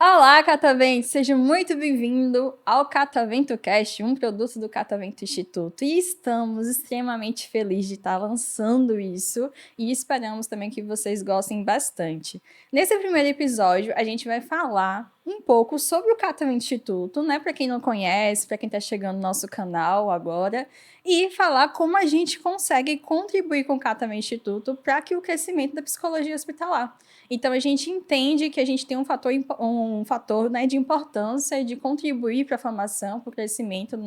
Olá, Catavento! Seja muito bem-vindo ao Catavento Cast, um produto do Catavento Instituto. E estamos extremamente felizes de estar lançando isso e esperamos também que vocês gostem bastante. Nesse primeiro episódio, a gente vai falar um pouco sobre o Catavento Instituto, né? Para quem não conhece, para quem está chegando no nosso canal agora, e falar como a gente consegue contribuir com o Catavento Instituto para que o crescimento da psicologia hospitalar. Então, a gente entende que a gente tem um fator né, de importância de contribuir para a formação, para o crescimento da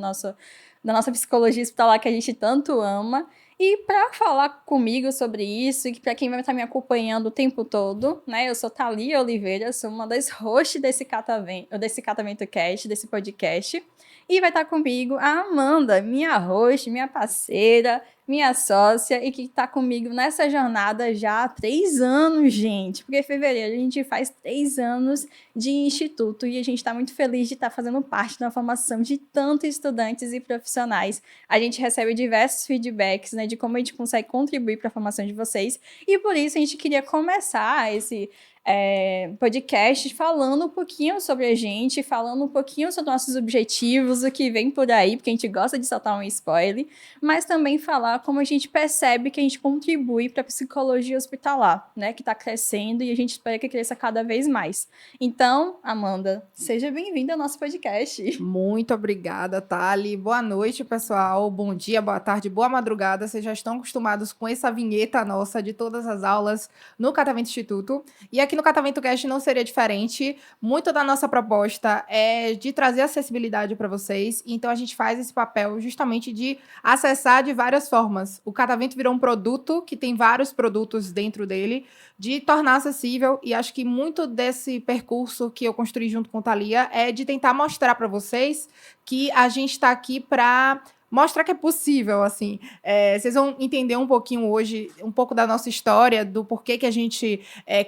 nossa psicologia hospitalar que a gente tanto ama. E para falar comigo sobre isso, e para quem vai estar me acompanhando o tempo todo, né? Eu sou Thalia Oliveira, sou uma das hosts desse Catavento Cast, desse podcast. E vai estar comigo a Amanda, minha host, minha parceira, minha sócia, e que está comigo nessa jornada já há 3 anos, gente. Porque em fevereiro a gente faz 3 anos de instituto e a gente está muito feliz de estar fazendo parte da formação de tantos estudantes e profissionais. A gente recebe diversos feedbacks, né, de como a gente consegue contribuir para a formação de vocês. E por isso a gente queria começar esse podcast falando um pouquinho sobre a gente, falando um pouquinho sobre nossos objetivos, o que vem por aí, porque a gente gosta de soltar um spoiler, mas também falar como a gente percebe que a gente contribui para a psicologia hospitalar, né, que está crescendo e a gente espera que cresça cada vez mais. Então, Amanda, seja bem-vinda ao nosso podcast. Muito obrigada, Thali. Boa noite, pessoal. Bom dia, boa tarde, boa madrugada. Vocês já estão acostumados com essa vinheta nossa de todas as aulas no Catavento Instituto. E aqui no Catavento Cast não seria diferente. Muito da nossa proposta é de trazer acessibilidade para vocês. Então, a gente faz esse papel justamente de acessar de várias formas. O Catavento virou um produto que tem vários produtos dentro dele, de tornar acessível. E acho que muito desse percurso que eu construí junto com a Thalia é de tentar mostrar para vocês que a gente está aqui para mostrar que é possível, assim. Vocês vão entender um pouquinho hoje, um pouco da nossa história, do porquê que a gente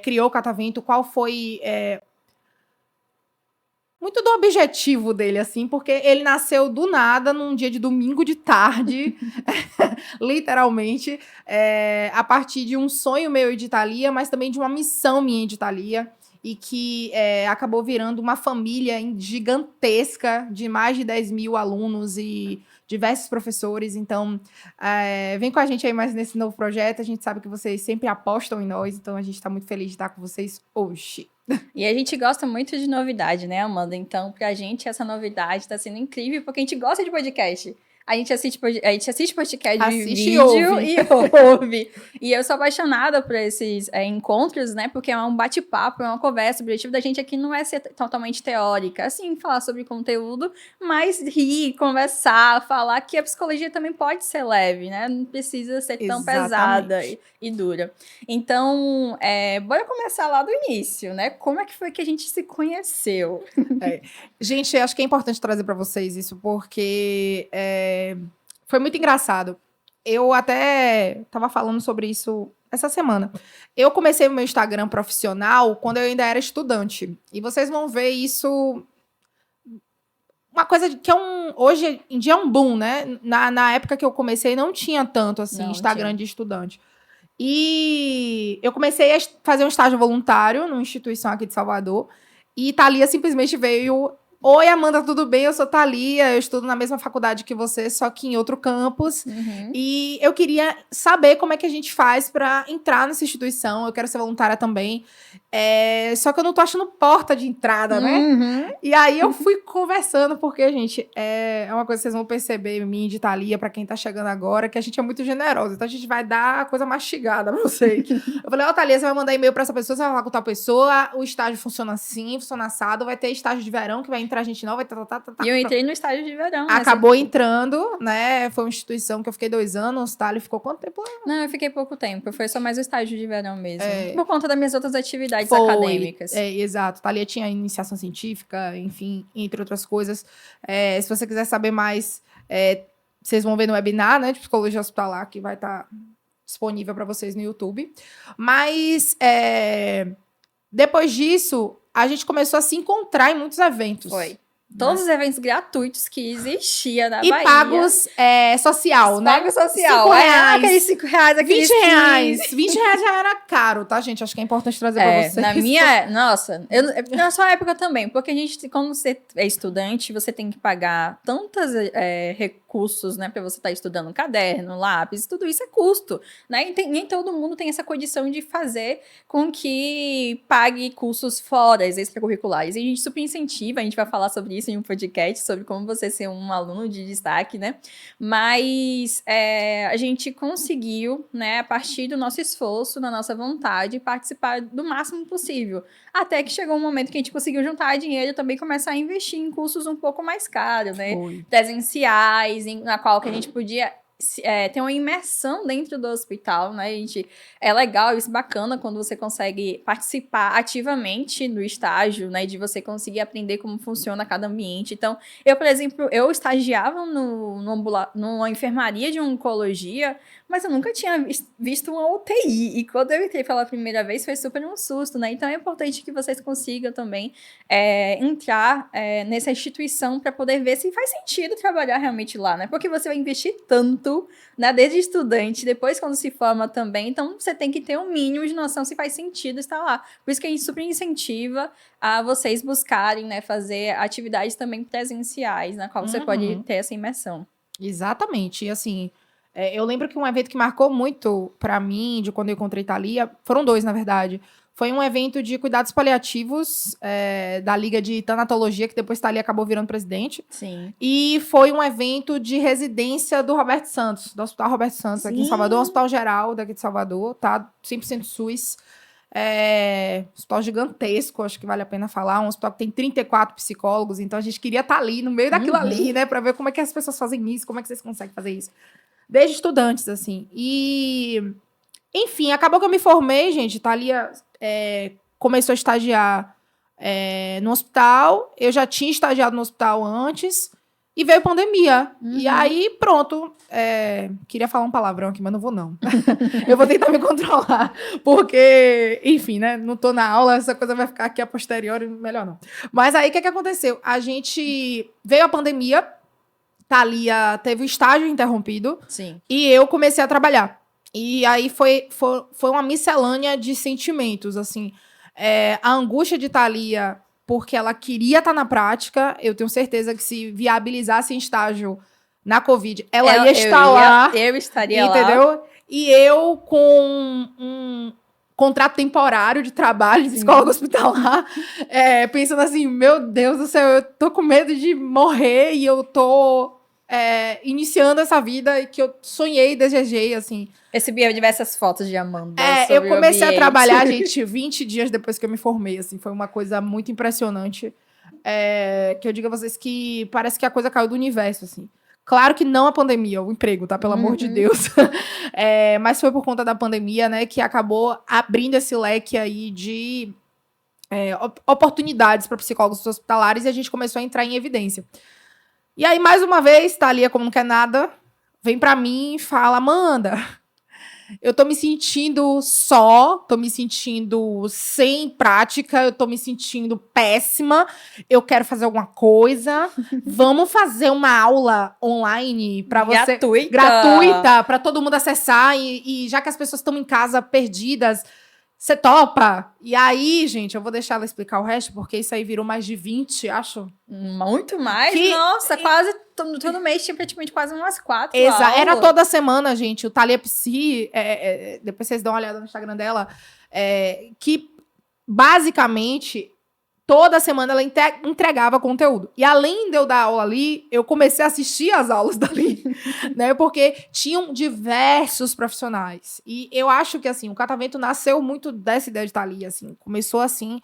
criou o Catavento, qual foi muito do objetivo dele, assim, porque ele nasceu do nada, num dia de domingo de tarde, literalmente, a partir de um sonho meu de Thalia, mas também de uma missão minha de Thalia, e que acabou virando uma família gigantesca de mais de 10 mil alunos e diversos professores. Então, vem com a gente aí mais nesse novo projeto. A gente sabe que vocês sempre apostam em nós, então a gente está muito feliz de estar com vocês hoje. E a gente gosta muito de novidade, né, Amanda? Então, pra gente, essa novidade está sendo incrível, porque a gente gosta de podcast. A gente assiste podcast de vídeo e ouve. E eu sou apaixonada por esses encontros, né? Porque é um bate-papo, é uma conversa. O objetivo da gente aqui não é ser totalmente teórica, assim, falar sobre conteúdo, mas rir, conversar, falar que a psicologia também pode ser leve, né? Não precisa ser tão pesada e dura. Então, bora começar lá do início, né? Como é que foi que a gente se conheceu? Gente, acho que é importante trazer para vocês isso, porque foi muito engraçado. Eu até estava falando sobre isso essa semana. Eu comecei o meu Instagram profissional quando eu ainda era estudante. E vocês vão ver isso... Uma coisa que hoje em dia é um boom, né? Na época que eu comecei, não tinha tanto, assim, Instagram de estudante. E eu comecei a fazer um estágio voluntário numa instituição aqui de Salvador. E Thalia simplesmente veio... Oi, Amanda, tudo bem? Eu sou Thalia, eu estudo na mesma faculdade que você, só que em outro campus. Uhum. E eu queria saber como é que a gente faz para entrar nessa instituição. Eu quero ser voluntária também. Só que eu não tô achando porta de entrada, né? Uhum. E aí eu fui conversando, porque, gente, é uma coisa que vocês vão perceber em mim de Thalia, para quem tá chegando agora, que a gente é muito generosa. Então a gente vai dar a coisa mastigada pra vocês. Eu falei, Thalia, você vai mandar e-mail pra essa pessoa, você vai falar com tal pessoa, o estágio funciona assim, funciona assado, vai ter estágio de verão que vai entrar gente nova, E eu entrei no estágio de verão. Acabou entrando, né? Foi uma instituição que eu fiquei 2 anos, Thalia ficou quanto tempo lá? Não, eu fiquei pouco tempo, foi só mais o estágio de verão mesmo. Por conta das minhas outras atividades acadêmicas. Exato. Thalia tinha iniciação científica, enfim, entre outras coisas. Se você quiser saber mais, vocês vão ver no webinar, né, de psicologia hospitalar, que vai estar disponível para vocês no YouTube. Mas, depois disso, a gente começou a se encontrar em muitos eventos. Foi. Todos os eventos gratuitos que existia na E Bahia. pagos social, né? Pagos social. R$5. Aqueles R$5, aqueles R$20. 15. R$20 já era caro, tá, gente? Acho que é importante trazer pra vocês. Na minha... Nossa, na sua época também. Porque a gente, quando você é estudante, você tem que pagar tantos recursos, né? Pra você estar estudando caderno, lápis, tudo isso é custo, né? E nem todo mundo tem essa condição de fazer com que pague cursos fora, extracurriculares. E a gente super incentiva, a gente vai falar sobre isso em um podcast, sobre como você ser um aluno de destaque, né? Mas a gente conseguiu, né, a partir do nosso esforço, da nossa vontade, participar do máximo possível. Até que chegou um momento que a gente conseguiu juntar dinheiro e também começar a investir em cursos um pouco mais caros, né? Presenciais, na qual que a gente podia ter uma imersão dentro do hospital, né? É legal, isso bacana quando você consegue participar ativamente do estágio, né? De você conseguir aprender como funciona cada ambiente. Então, eu, por exemplo, eu estagiava numa enfermaria de oncologia, mas eu nunca tinha visto uma UTI. E quando eu entrei pela primeira vez, foi super um susto, né? Então, é importante que vocês consigam também entrar nessa instituição para poder ver se faz sentido trabalhar realmente lá, né? Porque você vai investir tanto, né? Desde estudante, depois quando se forma também. Então, você tem que ter um mínimo de noção se faz sentido estar lá. Por isso que a gente super incentiva a vocês buscarem, né? Fazer atividades também presenciais, na qual você pode ter essa imersão. Exatamente. E assim... eu lembro que um evento que marcou muito pra mim, de quando eu encontrei Thalia, foram dois, na verdade. Foi um evento de cuidados paliativos da Liga de Tanatologia, que depois Thalia acabou virando presidente. Sim. E foi um evento de residência do Roberto Santos, do Hospital Roberto Santos, aqui em Salvador, um hospital geral daqui de Salvador, tá? 100% SUS. Hospital gigantesco, acho que vale a pena falar. Um hospital que tem 34 psicólogos, então a gente queria estar ali, no meio daquilo ali, né? Pra ver como é que as pessoas fazem isso, como é que vocês conseguem fazer isso. Desde estudantes, assim. E, enfim, acabou que eu me formei, gente. Thalia começou a estagiar no hospital. Eu já tinha estagiado no hospital antes. E veio pandemia. E aí, pronto. Queria falar um palavrão aqui, mas não vou, não. Eu vou tentar me controlar. Porque, enfim, né? Não tô na aula, essa coisa vai ficar aqui a posteriori, melhor não. Mas aí, o que aconteceu? Veio a pandemia. Thalia teve o estágio interrompido. Sim. E eu comecei a trabalhar. E aí foi uma miscelânea de sentimentos, assim. A angústia de Thalia, porque ela queria estar na prática. Eu tenho certeza que se viabilizasse em estágio na Covid, ela ia estar lá. Eu estaria lá. Entendeu? E eu com um contrato temporário de trabalho de psicólogo hospitalar, pensando assim, meu Deus do céu, eu tô com medo de morrer e eu tô iniciando essa vida que eu sonhei, desejei, assim. Recebi diversas fotos de Amanda. Eu comecei a trabalhar, gente, 20 dias depois que eu me formei, assim, foi uma coisa muito impressionante, que eu digo a vocês que parece que a coisa caiu do universo, assim. Claro que não a pandemia, o emprego, tá? Pelo amor de Deus. Mas foi por conta da pandemia, né, que acabou abrindo esse leque aí de oportunidades para psicólogos hospitalares e a gente começou a entrar em evidência. E aí, mais uma vez, Thalia, como não quer nada, vem pra mim e fala, Amanda, eu tô me sentindo tô me sentindo sem prática, eu tô me sentindo péssima, eu quero fazer alguma coisa, vamos fazer uma aula online pra você... Gratuita, pra todo mundo acessar, e já que as pessoas estão em casa perdidas, você topa? E aí, gente, eu vou deixar ela explicar o resto, porque isso aí virou mais de 20, acho. Muito mais? Nossa, quase todo mês tinha praticamente quase umas 4 Exato, era toda semana, gente. O Thalia Psi, depois vocês dão uma olhada no Instagram dela, que basicamente toda semana ela entregava conteúdo. E além de eu dar aula ali, eu comecei a assistir as aulas dali, né? Porque tinham diversos profissionais. E eu acho que, assim, o Catavento nasceu muito dessa ideia de estar ali, assim. Começou, assim,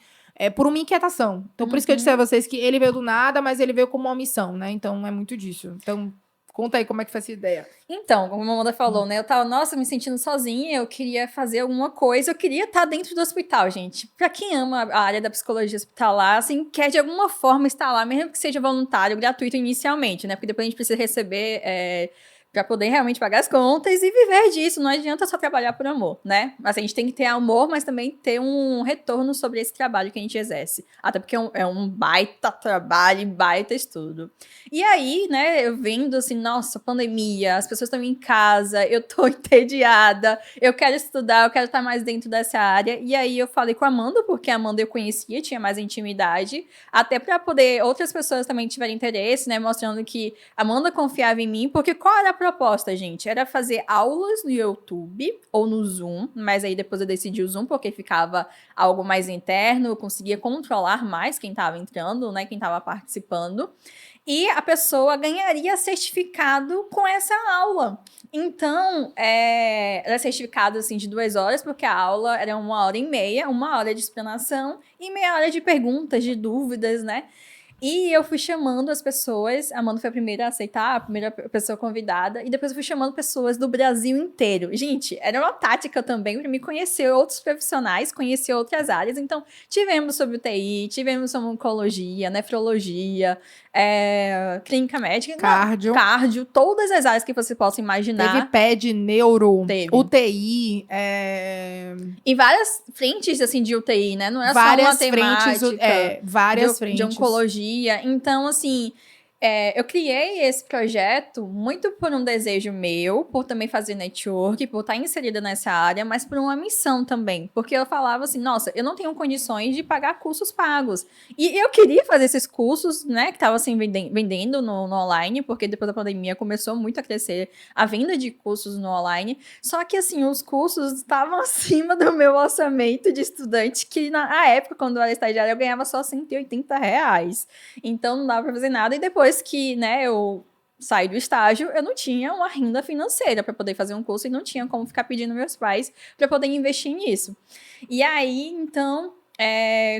por uma inquietação. Então, por isso que eu disse a vocês que ele veio do nada, mas ele veio como uma missão, né? Então, é muito disso. Então... Conta aí como é que foi essa ideia. Então, como a Amanda falou, né? Eu tava, me sentindo sozinha, eu queria fazer alguma coisa, eu queria estar dentro do hospital, gente. Pra quem ama a área da psicologia hospitalar, assim, quer de alguma forma estar lá, mesmo que seja voluntário, gratuito inicialmente, né? Porque depois a gente precisa receber para poder realmente pagar as contas e viver disso. Não adianta só trabalhar por amor, né? Assim, a gente tem que ter amor, mas também ter um retorno sobre esse trabalho que a gente exerce. Até porque é um baita trabalho, baita estudo. E aí, né, eu vendo assim, nossa, pandemia, as pessoas estão em casa, eu tô entediada, eu quero estudar, eu quero estar mais dentro dessa área. E aí eu falei com a Amanda, porque a Amanda eu conhecia, tinha mais intimidade, até para poder outras pessoas também tiverem interesse, né, mostrando que a Amanda confiava em mim, porque qual era a proposta, gente? Era fazer aulas no YouTube ou no Zoom, mas aí depois eu decidi o Zoom porque ficava algo mais interno, eu conseguia controlar mais quem estava entrando, né, quem estava participando. E a pessoa ganharia certificado com essa aula. Então, era certificado assim, de 2 horas, porque a aula era 1h30, 1 hora de explanação e meia hora de perguntas, de dúvidas, né? E eu fui chamando as pessoas, a Amanda foi a primeira a aceitar, a primeira pessoa convidada, e depois eu fui chamando pessoas do Brasil inteiro. Gente, era uma tática também para me conhecer outros profissionais, conhecer outras áreas. Então, tivemos sobre UTI, tivemos sobre oncologia, nefrologia, clínica médica, cardio, todas as áreas que você possa imaginar. Teve PED, neuro, Teve. UTI. E várias frentes, assim, de UTI, né? Não é várias só uma temática. Várias frentes. De oncologia. Então, assim, eu criei esse projeto muito por um desejo meu, por também fazer network, por estar inserida nessa área, mas por uma missão também. Porque eu falava assim, nossa, eu não tenho condições de pagar cursos pagos. E eu queria fazer esses cursos, né, que estavam assim, vendendo no online, porque depois da pandemia começou muito a crescer a venda de cursos no online. Só que, assim, os cursos estavam acima do meu orçamento de estudante, que na época, quando eu era estagiária, eu ganhava só R$ 180. Então, não dava pra fazer nada. E depois que, né, eu saí do estágio, eu não tinha uma renda financeira para poder fazer um curso e não tinha como ficar pedindo meus pais para poder investir nisso. E aí, então,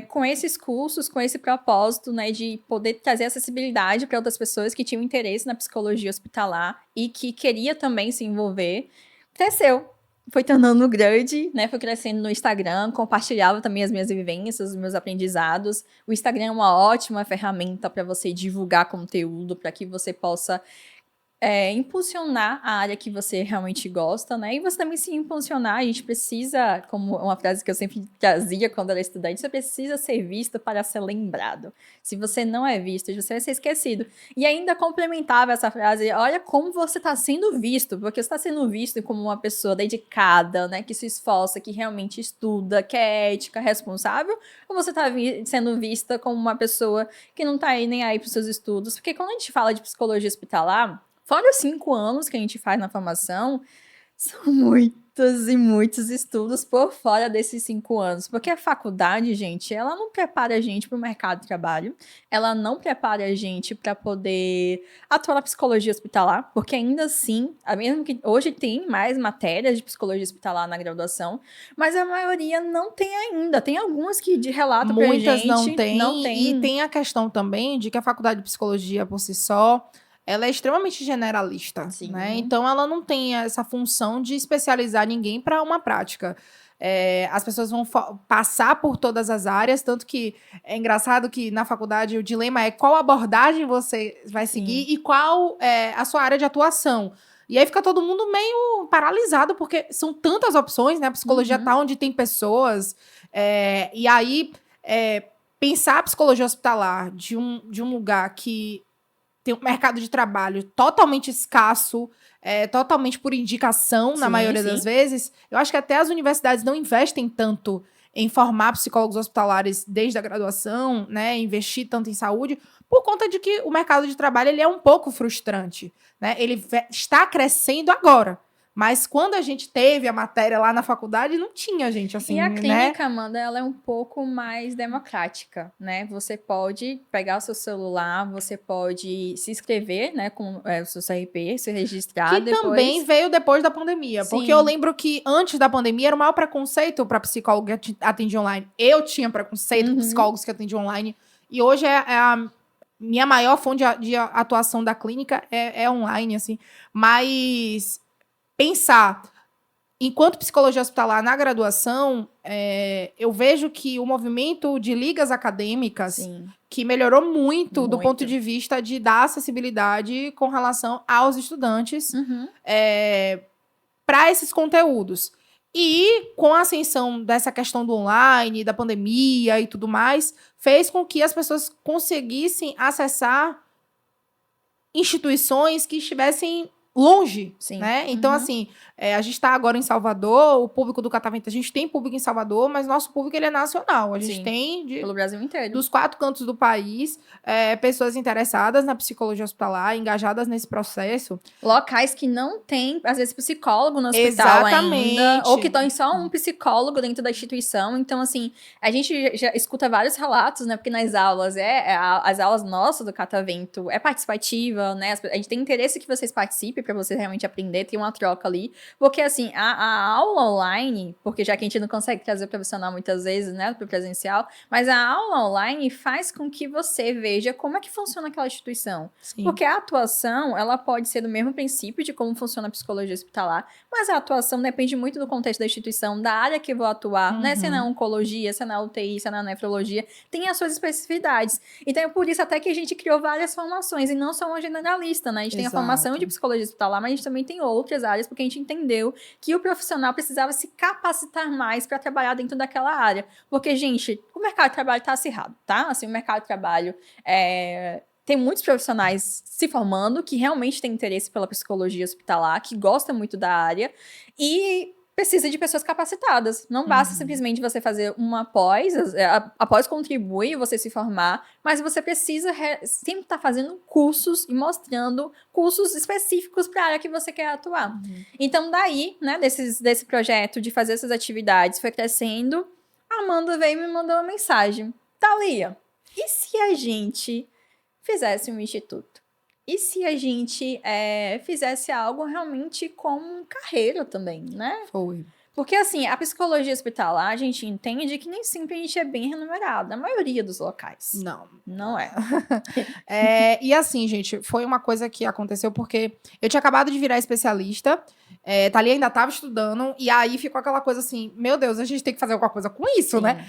com esses cursos, com esse propósito, né, de poder trazer acessibilidade para outras pessoas que tinham interesse na psicologia hospitalar e que queria também se envolver, cresceu. Foi tornando grande, né? Foi crescendo no Instagram, compartilhava também as minhas vivências, os meus aprendizados. O Instagram é uma ótima ferramenta para você divulgar conteúdo, para que você possa impulsionar a área que você realmente gosta, né? E você também se impulsionar, a gente precisa, como uma frase que eu sempre trazia quando era estudante, você precisa ser visto para ser lembrado. Se você não é visto, você vai ser esquecido. E ainda complementava essa frase, olha como você está sendo visto, porque você está sendo visto como uma pessoa dedicada, né? Que se esforça, que realmente estuda, que é ética, responsável, ou você está sendo vista como uma pessoa que não está aí nem aí para os seus estudos? Porque quando a gente fala de psicologia hospitalar, fora os 5 anos que a gente faz na formação, são muitos e muitos estudos por fora desses 5 anos. Porque a faculdade, gente, ela não prepara a gente para o mercado de trabalho, ela não prepara a gente para poder atuar na psicologia hospitalar, porque ainda assim, mesmo que hoje tem mais matérias de psicologia hospitalar na graduação, mas a maioria não tem ainda. Tem algumas que relatam pra gente. Muitas não tem. E tem a questão também de que a faculdade de psicologia por si só, ela é extremamente generalista, Sim. né? Então, ela não tem essa função de especializar ninguém para uma prática. As pessoas vão passar por todas as áreas, tanto que é engraçado que na faculdade o dilema é qual abordagem você vai seguir e qual é a sua área de atuação. E aí fica todo mundo meio paralisado, porque são tantas opções, né? A psicologia tá onde tem pessoas. E aí, pensar a psicologia hospitalar de um lugar que tem um mercado de trabalho totalmente escasso, totalmente por indicação, na maioria das vezes. Eu acho que até as universidades não investem tanto em formar psicólogos hospitalares desde a graduação, né? Investir tanto em saúde, por conta de que o mercado de trabalho ele é um pouco frustrante, né? Ele está crescendo agora. Mas quando a gente teve a matéria lá na faculdade, não tinha gente assim, né? E a clínica, Amanda, ela é um pouco mais democrática, né? Você pode pegar o seu celular, você pode se inscrever, né, com o seu CRP, se registrar. Que também veio depois da pandemia. Sim. Porque eu lembro que antes da pandemia era o maior preconceito para psicólogo que atende online. Eu tinha preconceito com psicólogos que atendiam online. E hoje é a minha maior fonte de atuação da clínica é online, assim. Mas pensar enquanto psicologia hospitalar na graduação, eu vejo que o movimento de ligas acadêmicas, Sim. que melhorou muito do Muito. ponto de vista de dar acessibilidade com relação aos estudantes Uhum. para esses conteúdos. E com a ascensão dessa questão do online, da pandemia e tudo mais, fez com que as pessoas conseguissem acessar instituições que estivessem longe, Sim. né? Então, Uhum. assim, a gente está agora em Salvador, o público do Catavento, a gente tem público em Salvador, mas nosso público ele é nacional. A gente Sim. tem Pelo Brasil inteiro. dos 4 cantos do país, pessoas interessadas na psicologia hospitalar, engajadas nesse processo. Locais que não tem, às vezes, psicólogo no hospital ainda, ou que estão só um psicólogo dentro da instituição. Então, assim, a gente já escuta vários relatos, né? Porque nas aulas, as aulas nossas do Catavento é participativa, né? A gente tem interesse que vocês participem para vocês realmente aprender, tem uma troca ali. Porque, assim, a aula online, porque já que a gente não consegue trazer o profissional muitas vezes, né, para o presencial, mas a aula online faz com que você veja como é que funciona aquela instituição. Sim. Porque a atuação, ela pode ser do mesmo princípio de como funciona a psicologia hospitalar, mas a atuação depende muito do contexto da instituição, da área que eu vou atuar, né? Se é na oncologia, se é na UTI, se é na nefrologia, tem as suas especificidades. Então, é por isso até que a gente criou várias formações, e não só uma generalista, né? A gente tem a formação de psicologia hospitalar, mas a gente também tem outras áreas, porque a gente entendeu que o profissional precisava se capacitar mais para trabalhar dentro daquela área. Porque, gente, o mercado de trabalho está acirrado, tá? Assim, o mercado de trabalho tem muitos profissionais se formando que realmente têm interesse pela psicologia hospitalar, que gostam muito da área e precisa de pessoas capacitadas. Não basta simplesmente você fazer uma pós, após contribui você se formar, mas você precisa sempre estar fazendo cursos e mostrando cursos específicos para a área que você quer atuar. Então, daí, né, desse projeto de fazer essas atividades foi crescendo, a Amanda veio e me mandou uma mensagem. Thalia, e se a gente fizesse um instituto? E se a gente fizesse algo realmente como carreira também, né? Foi. Porque, assim, a psicologia hospitalar, a gente entende que nem sempre a gente é bem remunerada, a maioria dos locais. Não é. E assim, gente, foi uma coisa que aconteceu porque eu tinha acabado de virar especialista, Thalia ainda estava estudando, e aí ficou aquela coisa assim, meu Deus, a gente tem que fazer alguma coisa com isso, Sim. né?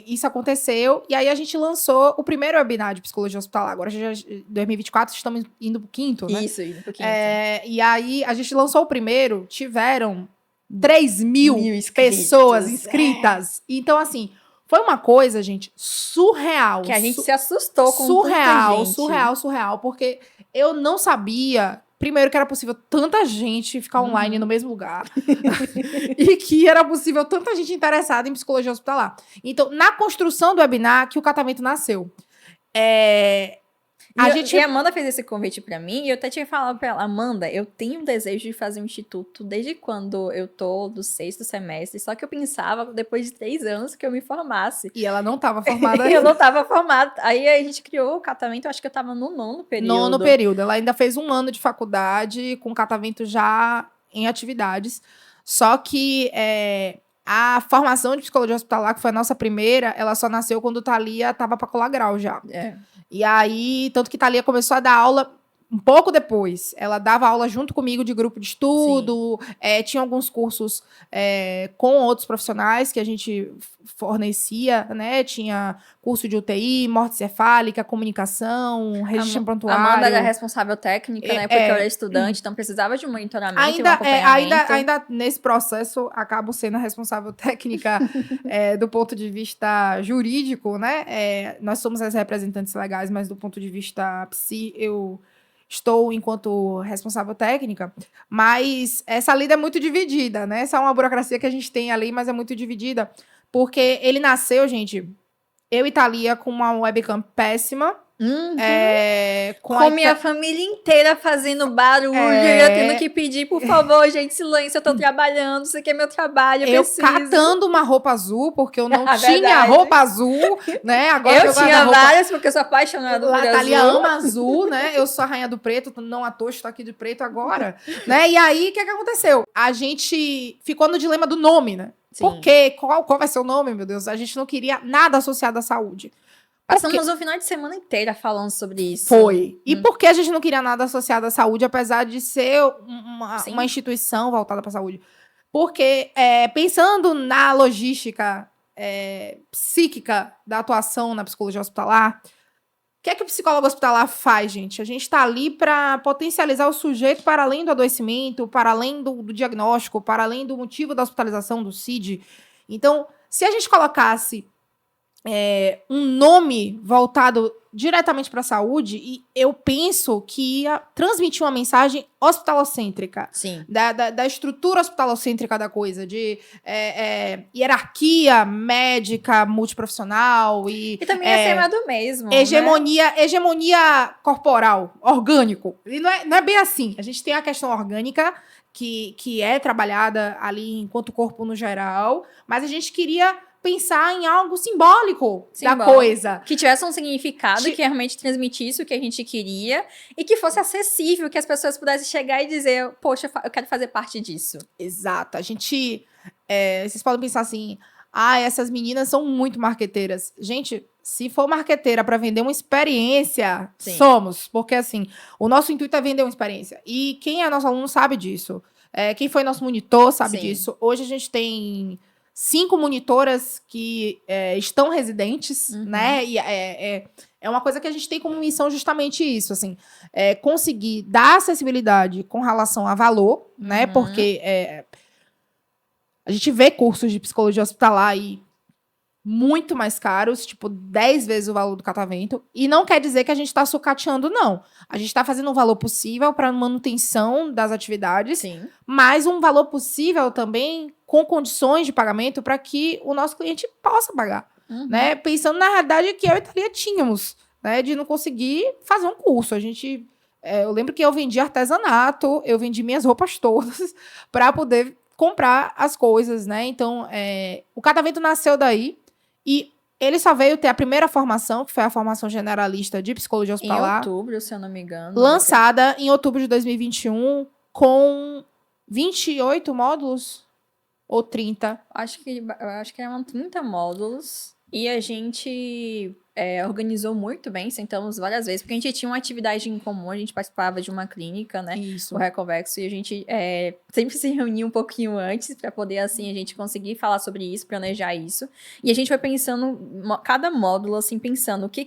Isso aconteceu, e aí a gente lançou o primeiro webinar de psicologia hospitalar. Agora, já, 2024, estamos indo pro 5º, né? Isso, indo pro 5º. E aí a gente lançou o primeiro, tiveram 3.000 pessoas inscritas. Então, assim, foi uma coisa, gente, surreal. Que a gente se assustou com tanta gente. Surreal, porque eu não sabia, primeiro, que era possível tanta gente ficar online no mesmo lugar. E que era possível tanta gente interessada em psicologia hospitalar. Então, na construção do webinar, que o Catavento nasceu. E a Amanda fez esse convite pra mim, e eu até tinha falado pra ela, Amanda, eu tenho um desejo de fazer um instituto desde quando eu tô do 6º semestre, só que eu pensava, depois de 3 anos, que eu me formasse. E ela não estava formada ainda. Eu não estava formada. Aí a gente criou o Catavento, acho que eu tava no 9º período. 9º período. Ela ainda fez 1 ano de faculdade, com o Catavento já em atividades. Só que a formação de psicologia hospitalar, que foi a nossa primeira, ela só nasceu quando Thalia tava para colar grau já. E aí, tanto que Thalia começou a dar aula um pouco depois. Ela dava aula junto comigo de grupo de estudo, tinha alguns cursos com outros profissionais que a gente fornecia, né? Tinha curso de UTI, morte cefálica, comunicação, registro prontuário. A Amanda era responsável técnica, né? Porque eu era estudante, então precisava de um monitoramento e um acompanhamento. Ainda nesse processo, acabo sendo a responsável técnica do ponto de vista jurídico, né? Nós somos as representantes legais, mas do ponto de vista psi, eu estou enquanto responsável técnica, mas essa lida é muito dividida, né? Essa é uma burocracia que a gente tem ali, mas é muito dividida, porque ele nasceu, gente, eu e Thalia com uma webcam péssima, com minha família inteira fazendo barulho, eu tendo que pedir, por favor, gente, silêncio, eu tô trabalhando, isso aqui é meu trabalho, eu preciso. Catando uma roupa azul, porque eu não tinha roupa azul, né? Agora eu tinha várias, porque eu sou apaixonada por azul. Thalia ama azul, né? Eu sou a rainha do preto, não à toa, estou aqui de preto agora, né? E aí, o que aconteceu? A gente ficou no dilema do nome, né? Sim. Por quê? Qual vai ser o nome, meu Deus? A gente não queria nada associado à saúde. Passamos um final de semana inteira falando sobre isso. Foi. E por que a gente não queria nada associado à saúde, apesar de ser uma instituição voltada para a saúde? Porque, pensando na logística psíquica da atuação na psicologia hospitalar, o que é que o psicólogo hospitalar faz, gente? A gente está ali para potencializar o sujeito para além do adoecimento, para além do diagnóstico, para além do motivo da hospitalização, do CID. Então, se a gente colocasse um nome voltado diretamente para a saúde, e eu penso que ia transmitir uma mensagem hospitalocêntrica. Sim. Da estrutura hospitalocêntrica da coisa, de hierarquia médica, multiprofissional e também acima do mesmo. Hegemonia corporal, orgânico. E não é bem assim. A gente tem a questão orgânica, que é trabalhada ali enquanto corpo no geral, mas a gente queria pensar em algo simbólico da coisa. Que tivesse um significado, que realmente transmitisse o que a gente queria e que fosse acessível, que as pessoas pudessem chegar e dizer, poxa, eu quero fazer parte disso. Exato. A gente... vocês podem pensar assim, essas meninas são muito marqueteiras. Gente, se for marqueteira para vender uma experiência, sim, somos. Porque, assim, o nosso intuito é vender uma experiência. E quem é nosso aluno sabe disso. Quem foi nosso monitor sabe disso. Hoje a gente tem 5 monitoras que estão residentes, né? E é uma coisa que a gente tem como missão justamente isso, assim, conseguir dar acessibilidade com relação a valor, né? Porque a gente vê cursos de psicologia hospitalar aí muito mais caros, tipo 10 vezes o valor do catavento, e não quer dizer que a gente está sucateando, não. A gente está fazendo um valor possível para manutenção das atividades, sim, mas um valor possível também com condições de pagamento para que o nosso cliente possa pagar, né? Pensando na realidade que eu e a Thalia tínhamos, né? De não conseguir fazer um curso. A gente... eu lembro que eu vendi artesanato, eu vendi minhas roupas todas para poder comprar as coisas, né? Então, o catavento nasceu daí. E ele só veio ter a primeira formação, que foi a formação generalista de psicologia hospitalar. Em outubro, se eu não me engano. Lançada em outubro de 2021, com 28 módulos ou 30. Acho que eram 30 módulos. E a gente organizou muito bem, sentamos várias vezes, porque a gente tinha uma atividade em comum, a gente participava de uma clínica, né? Isso. O Reconvexo, e a gente sempre se reunia um pouquinho antes, para poder, assim, a gente conseguir falar sobre isso, planejar isso. E a gente foi pensando, cada módulo, assim, pensando o que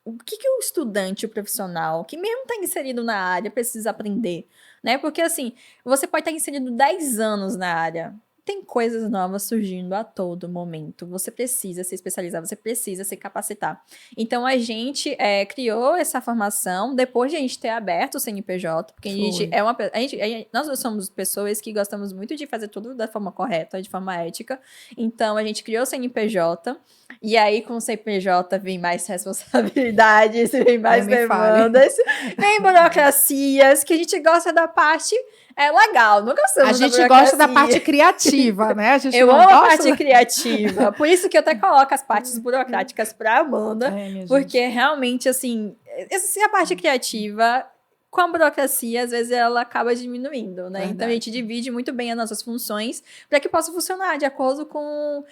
o estudante, o profissional, que mesmo está inserido na área, precisa aprender, né? Porque, assim, você pode estar inserido 10 anos na área, tem coisas novas surgindo a todo momento. Você precisa se especializar, você precisa se capacitar. Então, a gente criou essa formação depois de a gente ter aberto o CNPJ, porque nós somos pessoas que gostamos muito de fazer tudo da forma correta, de forma ética. Então, a gente criou o CNPJ, e aí com o CNPJ vem mais responsabilidades, vem mais demandas, vem burocracias, que a gente gosta da parte... legal, não gostamos. A gente gosta da parte criativa, né? Eu amo a parte criativa. Por isso que eu até coloco as partes burocráticas para Amanda. Porque realmente, assim, a parte criativa, com a burocracia, às vezes ela acaba diminuindo, né? Verdade. Então a gente divide muito bem as nossas funções para que possa funcionar de acordo com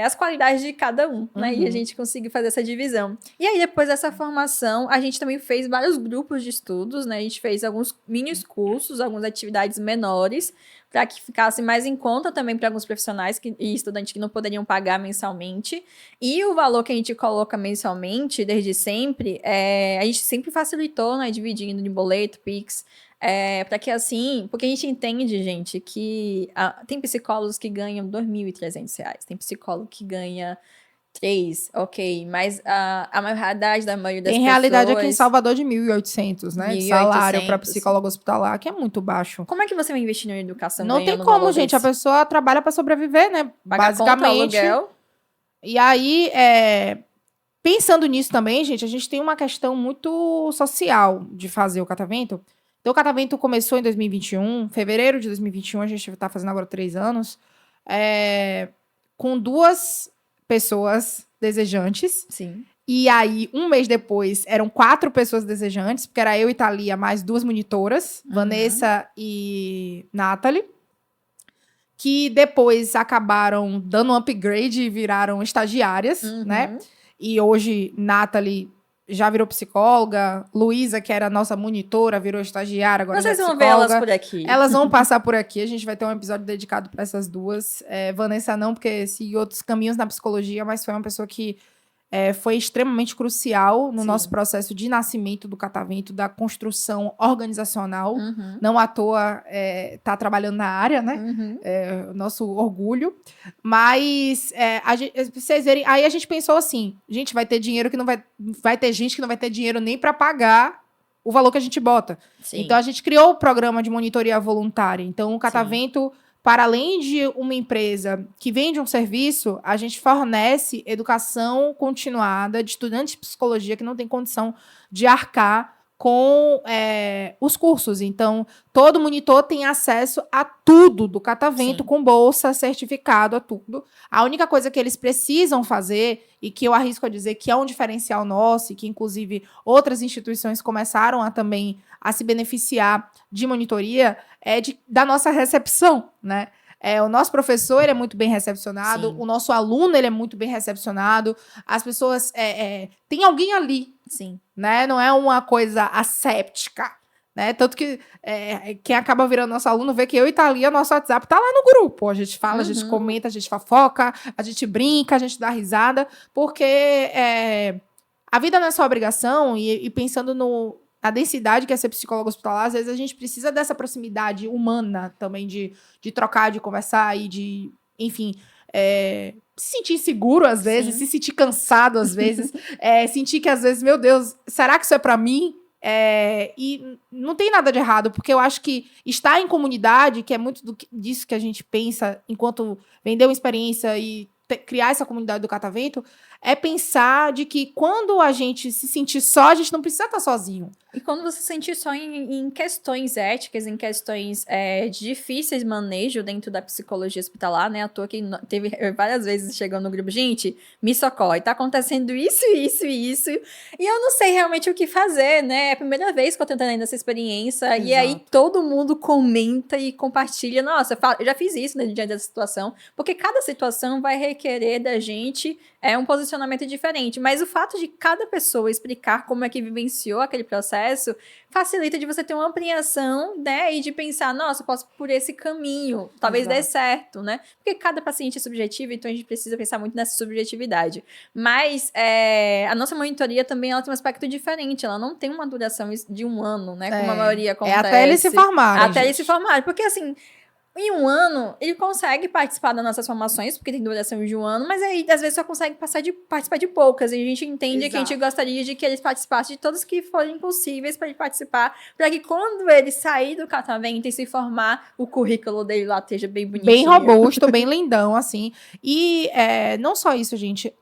as qualidades de cada um, né? E a gente consegue fazer essa divisão. E aí, depois dessa formação, a gente também fez vários grupos de estudos, né? A gente fez alguns mini cursos, algumas atividades menores, para que ficasse mais em conta também para alguns profissionais e estudantes que não poderiam pagar mensalmente. E o valor que a gente coloca mensalmente, desde sempre, a gente sempre facilitou, né, dividindo de boleto, Pix, para que assim... Porque a gente entende, gente, que tem psicólogos que ganham R$ 2.300, tem psicólogo que ganha 3, ok, mas a realidade da maioria das pessoas... Tem realidade aqui em Salvador de 1.800, né? 1.800. De salário para psicólogo hospitalar, que é muito baixo. Como é que você vai investir na educação? Não tem como, gente. A pessoa trabalha para sobreviver, né? Basicamente. Conta, aluguel. E aí, pensando nisso também, gente, a gente tem uma questão muito social de fazer o catavento. Então, o catavento começou em 2021, fevereiro de 2021, a gente está fazendo agora 3 anos, com 2 pessoas desejantes. Sim. E aí, um mês depois, eram 4 pessoas desejantes, porque era eu e Thalia, mais 2 monitoras, Vanessa e Nathalie, que depois acabaram dando um upgrade e viraram estagiárias, né? E hoje, Nathalie já virou psicóloga. Luísa, que era a nossa monitora, virou estagiária, agora já é Vocês vão psicóloga. ver elas por aqui. Elas vão passar por aqui. A gente vai ter um episódio dedicado para essas duas. Vanessa não, porque seguiu outros caminhos na psicologia, mas foi uma pessoa que foi extremamente crucial no nosso processo de nascimento do Catavento, da construção organizacional. Não à toa tá trabalhando na área, né? Nosso orgulho. Mas, vocês verem, aí a gente pensou assim, gente, vai ter dinheiro que não vai ter gente que não vai ter dinheiro nem para pagar o valor que a gente bota. Sim. Então, a gente criou o programa de monitoria voluntária. Então, o Catavento, para além de uma empresa que vende um serviço, a gente fornece educação continuada de estudantes de psicologia que não tem condição de arcar com os cursos. Então, todo monitor tem acesso a tudo do Catavento, com bolsa, certificado, a tudo. A única coisa que eles precisam fazer, e que eu arrisco a dizer que é um diferencial nosso, e que, inclusive, outras instituições começaram também a se beneficiar de monitoria, da nossa recepção, né? O nosso professor ele é muito bem recepcionado, o nosso aluno ele é muito bem recepcionado, as pessoas... tem alguém ali, né? Não é uma coisa asséptica, né? Tanto que quem acaba virando nosso aluno vê que eu e Thalia, nosso WhatsApp tá lá no grupo. A gente fala, a gente comenta, a gente fofoca, a gente brinca, a gente dá risada, porque a vida não é só obrigação, e pensando na densidade que é ser psicólogo hospitalar, às vezes a gente precisa dessa proximidade humana também, de trocar, de conversar e de, enfim, se sentir inseguro às vezes, se sentir cansado às vezes, sentir que às vezes, meu Deus, será que isso é pra mim? E não tem nada de errado, porque eu acho que estar em comunidade, que é muito disso que a gente pensa enquanto vender uma experiência e criar essa comunidade do Catavento, é pensar de que quando a gente se sentir só, a gente não precisa estar sozinho. E quando você se sentir só em questões éticas, em questões de difíceis manejo dentro da psicologia hospitalar, né? À toa que teve várias vezes chegando no grupo, gente, me socorre, tá acontecendo isso, isso e isso, e eu não sei realmente o que fazer, né? É a primeira vez que eu tô tentando essa experiência, Exato. E aí todo mundo comenta e compartilha, nossa, eu já fiz isso, né, diante dessa situação, porque cada situação vai requerer da gente um posicionamento diferente, mas o fato de cada pessoa explicar como é que vivenciou aquele processo facilita de você ter uma ampliação, né, e de pensar, nossa, eu posso ir por esse caminho, talvez dê certo, né, porque cada paciente é subjetivo, então a gente precisa pensar muito nessa subjetividade, mas a nossa monitoria também, ela tem um aspecto diferente, ela não tem uma duração de 1 ano, né, como a maioria acontece. Até eles se formarem, Até eles se formarem, porque assim, em 1 ano, ele consegue participar das nossas formações, porque tem duração de 1 ano, mas aí, às vezes, só consegue participar de poucas. E a gente entende que a gente gostaria de que eles participassem de todas que forem possíveis para ele participar, para que quando ele sair do Catavento e se formar, o currículo dele lá esteja bem bonitinho. Bem robusto, bem lindão, assim. E não só isso, gente.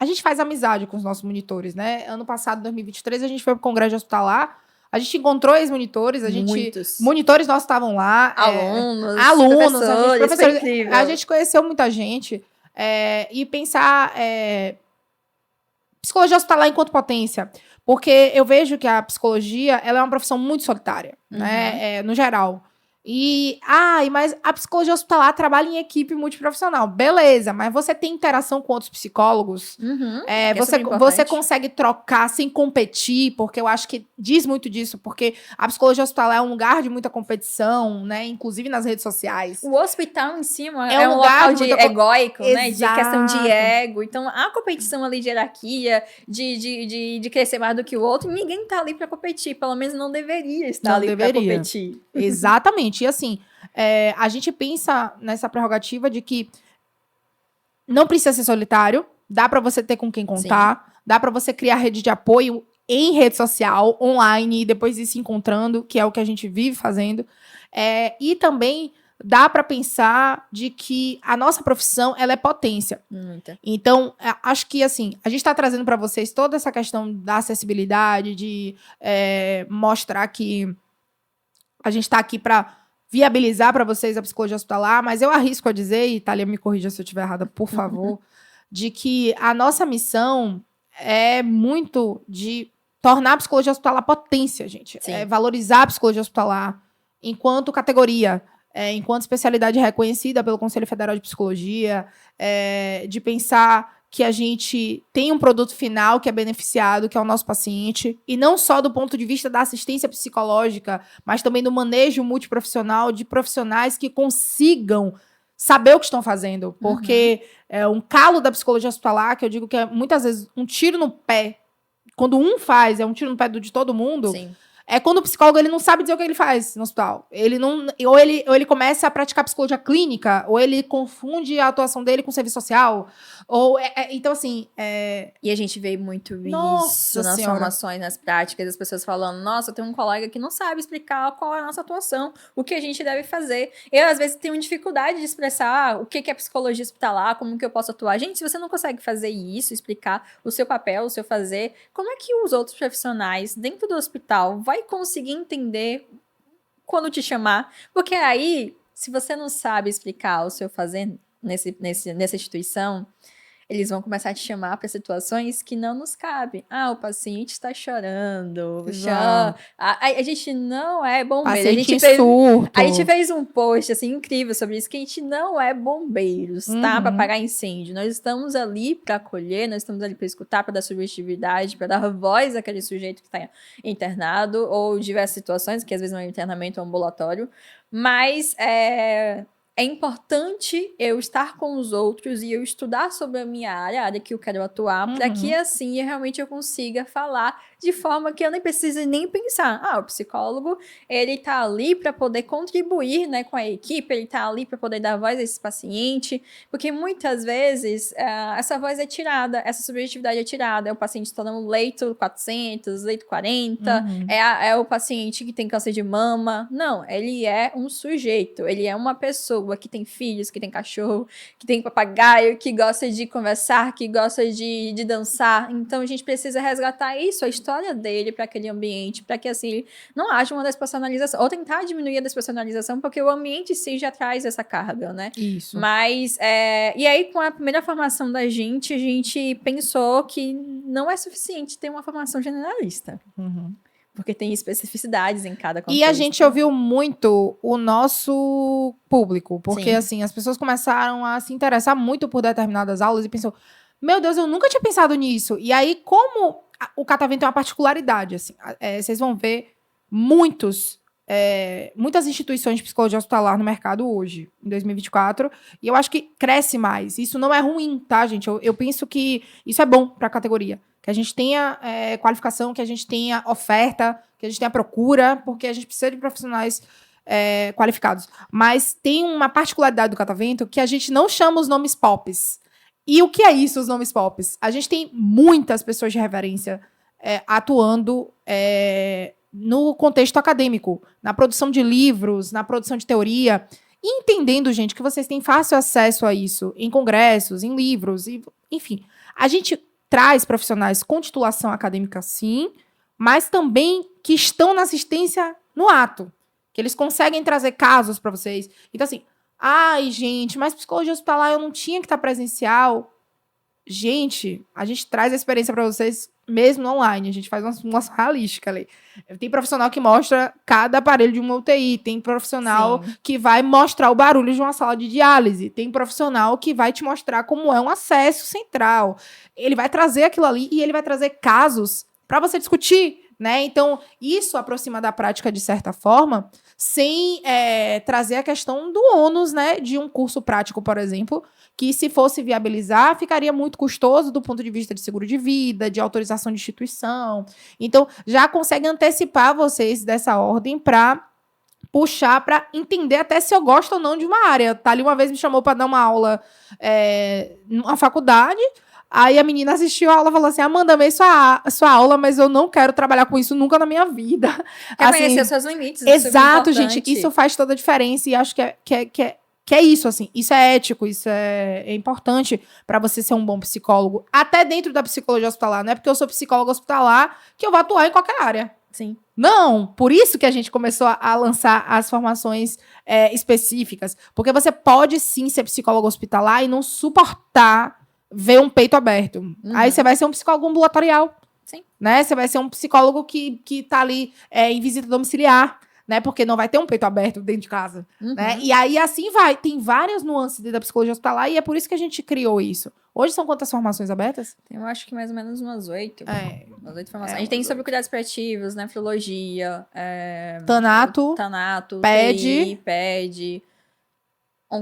A gente faz amizade com os nossos monitores, né? Ano passado, 2023, a gente foi pro Congresso Hospitalar. A gente encontrou ex-monitores, monitores nossos estavam lá. Alunos, professores. A gente conheceu muita gente. E pensar psicologia hospitalar enquanto potência. Porque eu vejo que a psicologia ela é uma profissão muito solitária, né? No geral. Mas a psicologia hospitalar trabalha em equipe multiprofissional. Beleza, mas você tem interação com outros psicólogos. Você consegue trocar sem competir, porque eu acho que diz muito disso, porque a psicologia hospitalar é um lugar de muita competição, né? Inclusive nas redes sociais. O hospital em si é um local egóico, né? De questão de ego. Então, a competição ali de hierarquia, de crescer mais do que o outro, ninguém tá ali para competir. Pelo menos não deveria estar ali para competir. Exatamente. E assim, a gente pensa nessa prerrogativa de que não precisa ser solitário, dá para você ter com quem contar, dá para você criar rede de apoio em rede social, online, e depois ir se encontrando, que é o que a gente vive fazendo. E também dá para pensar de que a nossa profissão ela é potência. Então, acho que assim, a gente está trazendo para vocês toda essa questão da acessibilidade, de mostrar que a gente está aqui para viabilizar para vocês a psicologia hospitalar, mas eu arrisco a dizer, e Thalia me corrija se eu estiver errada, por favor, de que a nossa missão é muito de tornar a psicologia hospitalar potência, gente. Valorizar a psicologia hospitalar enquanto categoria, enquanto especialidade reconhecida pelo Conselho Federal de Psicologia, de pensar que a gente tem um produto final que é beneficiado, que é o nosso paciente, e não só do ponto de vista da assistência psicológica, mas também do manejo multiprofissional de profissionais que consigam saber o que estão fazendo, porque é um calo da psicologia hospitalar, que eu digo que é muitas vezes um tiro no pé. Quando um faz, é um tiro no pé de todo mundo. Sim. É quando o psicólogo ele não sabe dizer o que ele faz no hospital. Ele não, ou ele começa a praticar psicologia clínica, ou ele confunde a atuação dele com serviço social. Então, assim. E a gente vê muito Nossa isso nas Senhora. formações, nas práticas, as pessoas falando: nossa, eu tenho um colega que não sabe explicar qual é a nossa atuação, o que a gente deve fazer. Eu, às vezes, tenho dificuldade de expressar o que é psicologia hospitalar, como que eu posso atuar. Gente, se você não consegue fazer isso, explicar o seu papel, o seu fazer, como é que os outros profissionais dentro do hospital vai conseguir entender quando te chamar? Porque aí, se você não sabe explicar o seu fazer nessa instituição, eles vão começar a te chamar para situações que não nos cabem. Ah, o paciente está chorando. Exato. A gente não é bombeiro. Paciente em surto. A gente fez um post assim, incrível sobre isso, que a gente não é bombeiros, tá? Para apagar incêndio. Nós estamos ali para acolher, nós estamos ali para escutar, para dar subjetividade, para dar voz àquele sujeito que está internado, ou diversas situações, que às vezes não é internamento, é um ambulatório. Mas é importante eu estar com os outros e eu estudar sobre a minha área, a área que eu quero atuar, para que assim realmente eu consiga falar de forma que eu nem precise nem pensar. Ah, o psicólogo, ele tá ali para poder contribuir, né, com a equipe, ele tá ali para poder dar voz a esse paciente, porque muitas vezes essa voz é tirada, essa subjetividade é tirada, é o paciente está no leito 400, leito 40, é o paciente que tem câncer de mama. Não, ele é um sujeito, ele é uma pessoa que tem filhos, que tem cachorro, que tem papagaio, que gosta de conversar, que gosta de dançar. Então a gente precisa resgatar isso, a história dele para aquele ambiente, para que assim não haja uma despersonalização, ou tentar diminuir a despersonalização, porque o ambiente em si já traz essa carga, né? Isso. Mas, e aí com a primeira formação da gente, a gente pensou que não é suficiente ter uma formação generalista. Porque tem especificidades em cada contexto. E a gente ouviu muito o nosso público, porque assim, as pessoas começaram a se interessar muito por determinadas aulas e pensou, meu Deus, eu nunca tinha pensado nisso. E aí, como o Catavento tem uma particularidade, assim, vocês vão ver muitas instituições de psicologia hospitalar no mercado hoje, em 2024, e eu acho que cresce mais. Isso não é ruim, tá, gente? Eu penso que isso é bom para a categoria. Que a gente tenha qualificação, que a gente tenha oferta, que a gente tenha procura, porque a gente precisa de profissionais qualificados. Mas tem uma particularidade do Catavento que a gente não chama os nomes pops. E o que é isso, os nomes pops? A gente tem muitas pessoas de referência atuando no contexto acadêmico, na produção de livros, na produção de teoria, e entendendo, gente, que vocês têm fácil acesso a isso em congressos, em livros, enfim. A gente traz profissionais com titulação acadêmica, sim, mas também que estão na assistência no ato, que eles conseguem trazer casos para vocês. Então, assim, ai, gente, mas psicologia hospitalar eu não tinha que estar presencial. Gente, a gente traz a experiência para vocês mesmo online, a gente faz uma simulação realística ali. Tem profissional que mostra cada aparelho de uma UTI, tem profissional que vai mostrar o barulho de uma sala de diálise, tem profissional que vai te mostrar como é um acesso central. Ele vai trazer aquilo ali e ele vai trazer casos para você discutir, né? Então, isso aproxima da prática de certa forma, sem trazer a questão do ônus, né, de um curso prático, por exemplo, que se fosse viabilizar, ficaria muito custoso do ponto de vista de seguro de vida, de autorização de instituição. Então, já consegue antecipar vocês dessa ordem para puxar, para entender até se eu gosto ou não de uma área. Thalie uma vez me chamou para dar uma aula numa faculdade, aí a menina assistiu a aula e falou assim, Amanda, amei sua aula, mas eu não quero trabalhar com isso nunca na minha vida. Quer conhecer os seus limites. Exato, gente. Isso faz toda a diferença e acho que é isso, assim. Isso é ético, isso é importante para você ser um bom psicólogo. Até dentro da psicologia hospitalar. Não é porque eu sou psicóloga hospitalar que eu vou atuar em qualquer área. Sim. Não, por isso que a gente começou a lançar as formações específicas. Porque você pode, sim, ser psicólogo hospitalar e não suportar ver um peito aberto. Aí você vai ser um psicólogo ambulatorial. Sim. Né? Você vai ser um psicólogo que tá ali em visita domiciliar. né? Porque não vai ter um peito aberto dentro de casa, né? E aí, assim vai. Tem várias nuances dentro da psicologia hospitalar e é por isso que a gente criou isso. Hoje são quantas formações abertas? Eu acho que mais ou menos umas 8. Umas 8 formações. A gente umas tem sobre 8. cuidados paliativos, nefrologia, Tanato, PED, PED, PED,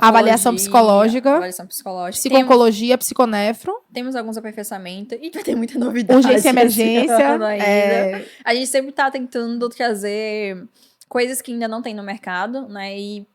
avaliação psicológica, psico-oncologia, psiconefro. Temos alguns aperfeiçoamentos e vai ter muita novidade. Urgência e emergência. A gente sempre tá tentando trazer coisas que ainda não tem no mercado, né? E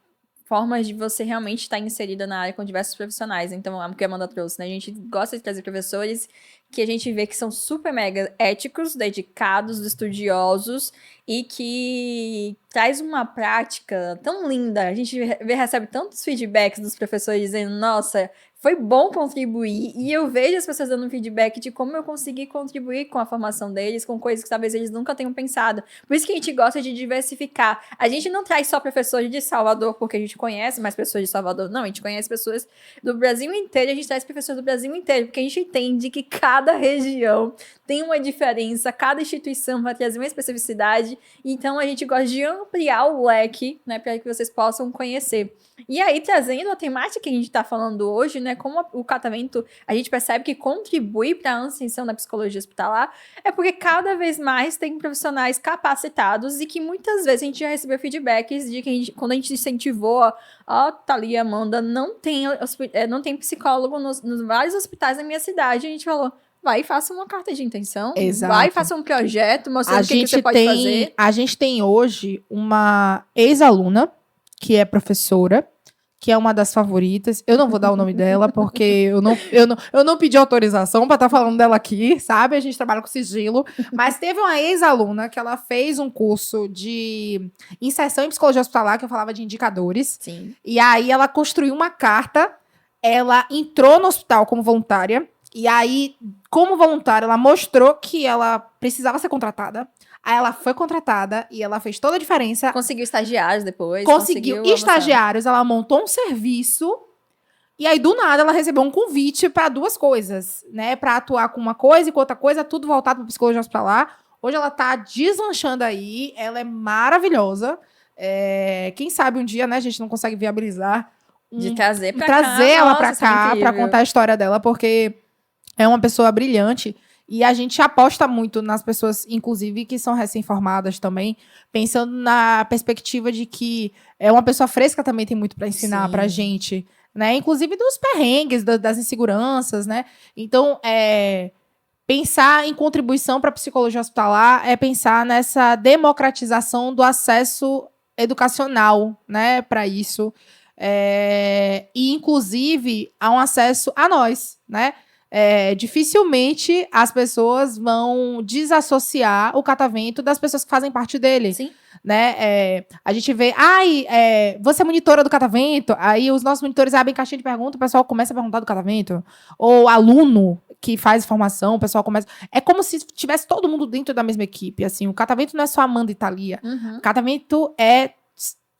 formas de você realmente estar inserida na área com diversos profissionais. Então, o que a Amanda trouxe, né? A gente gosta de trazer professores que a gente vê que são super mega éticos, dedicados, estudiosos e que traz uma prática tão linda. A gente recebe tantos feedbacks dos professores dizendo, nossa, foi bom contribuir, e eu vejo as pessoas dando feedback de como eu consegui contribuir com a formação deles, com coisas que talvez eles nunca tenham pensado. Por isso que a gente gosta de diversificar. A gente não traz só professores de Salvador, porque a gente conhece mais pessoas de Salvador. Não, a gente conhece pessoas do Brasil inteiro, a gente traz professores do Brasil inteiro, porque a gente entende que cada região tem uma diferença, cada instituição vai trazer uma especificidade, então a gente gosta de ampliar o leque, né, para que vocês possam conhecer. E aí, trazendo a temática que a gente está falando hoje, né, como o catavento, a gente percebe que contribui para a ascensão da psicologia hospitalar, é porque cada vez mais tem profissionais capacitados e que muitas vezes a gente já recebeu feedbacks de que quando a gente incentivou, Thalia, Amanda, não tem psicólogo nos vários hospitais da minha cidade, a gente falou, vai e faça uma carta de intenção. Exato. Vai e faça um projeto mostrando o que você pode fazer. A gente tem hoje uma ex-aluna que é professora, que é uma das favoritas. Eu não vou dar o nome dela, porque eu não pedi autorização para estar falando dela aqui, sabe? A gente trabalha com sigilo. Mas teve uma ex-aluna que ela fez um curso de inserção em psicologia hospitalar, que eu falava de indicadores. Sim. E aí ela construiu uma carta, ela entrou no hospital como voluntária, e aí, como voluntária, ela mostrou que ela precisava ser contratada. Aí ela foi contratada e ela fez toda a diferença. Conseguiu estagiários depois. Conseguiu estagiários, ela montou um serviço. E aí, do nada, ela recebeu um convite para 2 coisas, né? Para atuar com uma coisa e com outra coisa, tudo voltado para psicologia hospitalar. Hoje ela tá deslanchando aí, ela é maravilhosa. Quem sabe um dia, né, a gente não consegue viabilizar. De trazer ela para cá, para contar a história dela, porque é uma pessoa brilhante. E a gente aposta muito nas pessoas, inclusive, que são recém-formadas também, pensando na perspectiva de que uma pessoa fresca também tem muito para ensinar pra gente, né? Inclusive dos perrengues, das inseguranças, né? Então, pensar em contribuição para a psicologia hospitalar é pensar nessa democratização do acesso educacional, né? Para isso. E, inclusive, há um acesso a nós, né? Dificilmente as pessoas vão desassociar o catavento das pessoas que fazem parte dele. Sim. Né? A gente vê, você é monitora do catavento? Aí os nossos monitores abrem caixinha de pergunta, o pessoal começa a perguntar do catavento. Ou aluno que faz formação, o pessoal começa... É como se tivesse todo mundo dentro da mesma equipe. Assim, o catavento não é só Amanda e Thalia. Uhum. O catavento é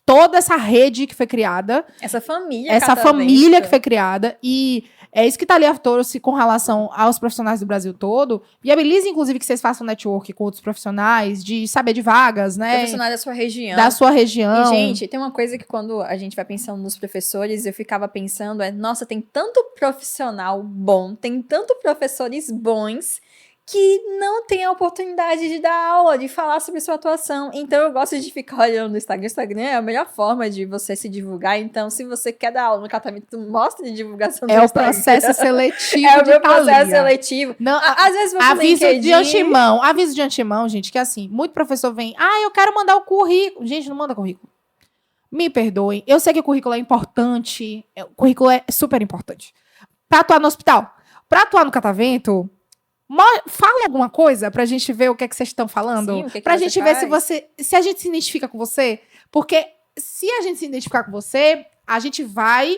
toda essa rede que foi criada. Essa família que foi criada. E é isso que Thalia trouxe com relação aos profissionais do Brasil todo. Viabiliza, inclusive, que vocês façam network com outros profissionais, de saber de vagas, né? Profissionais da sua região. Da sua região. E, gente, tem uma coisa que quando a gente vai pensando nos professores, eu ficava pensando, nossa, tem tanto profissional bom, tem tanto professores bons que não tem a oportunidade de dar aula, de falar sobre sua atuação. Então, eu gosto de ficar olhando no Instagram. O Instagram é a melhor forma de você se divulgar. Então, se você quer dar aula no catavento, mostre de divulgação do Instagram. Instagram. É o processo seletivo É o meu processo seletivo. Não, às vezes você aviso de antemão, gente, que assim, muito professor vem, eu quero mandar o currículo. Gente, não manda currículo. Me perdoem. Eu sei que o currículo é importante. O currículo é super importante. Pra atuar no hospital. Pra atuar no catavento... Fala alguma coisa pra gente ver o que é que vocês estão falando. Sim, o que pra você gente faz? ver se a gente se identifica com você. Porque se a gente se identificar com você, a gente vai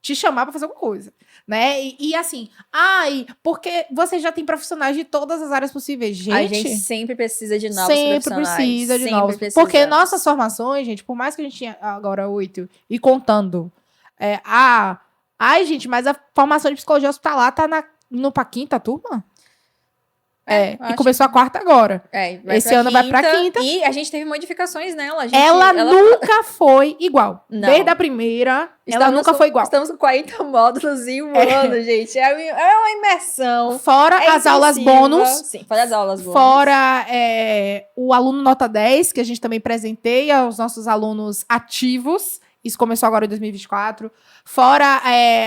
te chamar pra fazer alguma coisa. Né? E assim, porque você já tem profissionais de todas as áreas possíveis. Gente, a gente sempre precisa de novos profissionais. Sempre precisa de novos. Porque nossas formações, gente, por mais que a gente tinha agora 8 e contando, gente, mas a formação de psicologia hospitalar tá no pra quinta turma? E começou a quarta agora. Esse ano vai pra quinta. E a gente teve modificações nela. Ela nunca foi igual. Não. Desde a primeira, ela nunca foi igual. Estamos com 40 módulos em um ano, gente. É uma imersão. Fora as aulas bônus. Sim, fora as aulas bônus. Fora o aluno nota 10, que a gente também presenteia aos nossos alunos ativos. Isso começou agora em 2024. Fora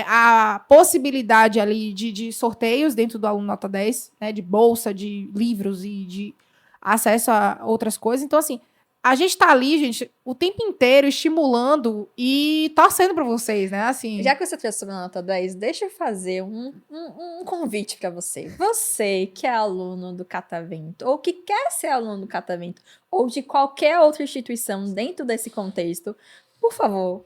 a possibilidade ali de sorteios dentro do aluno nota 10, né? De bolsa, de livros e de acesso a outras coisas. Então, assim, a gente tá ali, gente, o tempo inteiro estimulando e torcendo pra vocês, né? Assim... Já que você trouxe sobre a nota 10, deixa eu fazer um convite pra você. Você que é aluno do Catavento, ou que quer ser aluno do Catavento, ou de qualquer outra instituição dentro desse contexto, por favor,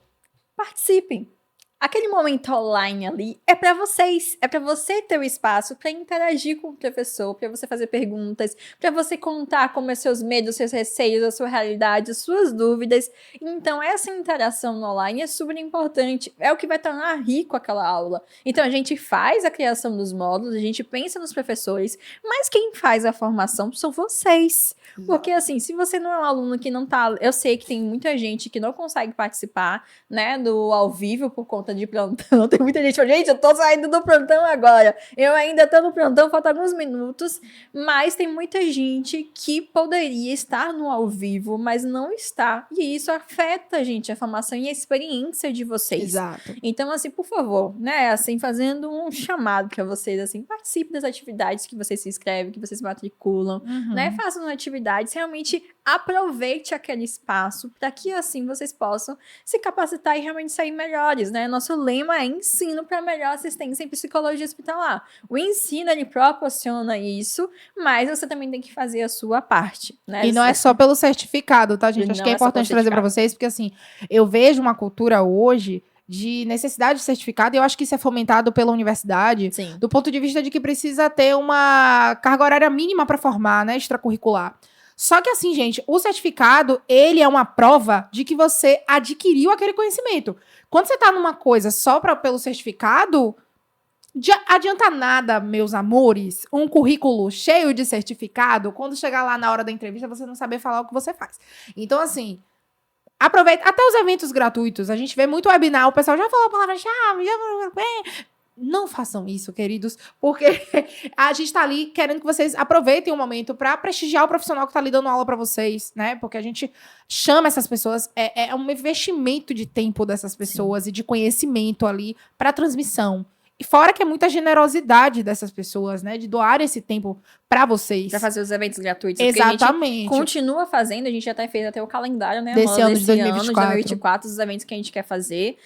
participem. Aquele momento online ali é para vocês, é para você ter o espaço para interagir com o professor, para você fazer perguntas, para você contar como é seus medos, seus receios, a sua realidade, as suas dúvidas. Então, essa interação no online é super importante, é o que vai tornar rico aquela aula. Então, a gente faz a criação dos módulos, a gente pensa nos professores, mas quem faz a formação são vocês. Porque, assim, se você não é um aluno que não tá... Eu sei que tem muita gente que não consegue participar, né, do ao vivo por conta de plantão. Tem muita gente que fala, gente, eu tô saindo do plantão agora. Eu ainda tô no plantão, faltam alguns minutos. Mas tem muita gente que poderia estar no ao vivo, mas não está. E isso afeta, gente, a formação e a experiência de vocês. Exato. Então, assim, por favor, né, assim, fazendo um chamado pra vocês, assim, participe das atividades que vocês se inscrevem, que vocês matriculam, né, façam atividades, realmente aproveite aquele espaço para que, assim, vocês possam se capacitar e realmente sair melhores, né? Nosso lema é ensino para melhor assistência em psicologia hospitalar. O ensino, ele proporciona isso, mas você também tem que fazer a sua parte, né? E não é só pelo certificado, tá, gente? Acho que é importante trazer para vocês, porque, assim, eu vejo uma cultura hoje de necessidade de certificado, e eu acho que isso é fomentado pela universidade, Sim. do ponto de vista de que precisa ter uma carga horária mínima para formar, né, extracurricular. Só que assim, gente, o certificado, ele é uma prova de que você adquiriu aquele conhecimento. Quando você tá numa coisa só pelo certificado, adianta nada, meus amores, um currículo cheio de certificado, quando chegar lá na hora da entrevista, você não saber falar o que você faz. Então, assim, aproveita. Até os eventos gratuitos, a gente vê muito webinar, o pessoal já falou a palavra-chave, não façam isso, queridos, porque a gente tá ali querendo que vocês aproveitem o momento para prestigiar o profissional que tá ali dando aula para vocês, né? Porque a gente chama essas pessoas, é um investimento de tempo dessas pessoas. Sim. E de conhecimento ali para transmissão. E fora que é muita generosidade dessas pessoas, né? De doar esse tempo para vocês. Pra fazer os eventos gratuitos. Exatamente. A gente continua fazendo, a gente já tá fez até o calendário, né? Desse ano de 2024, os eventos que a gente quer fazer.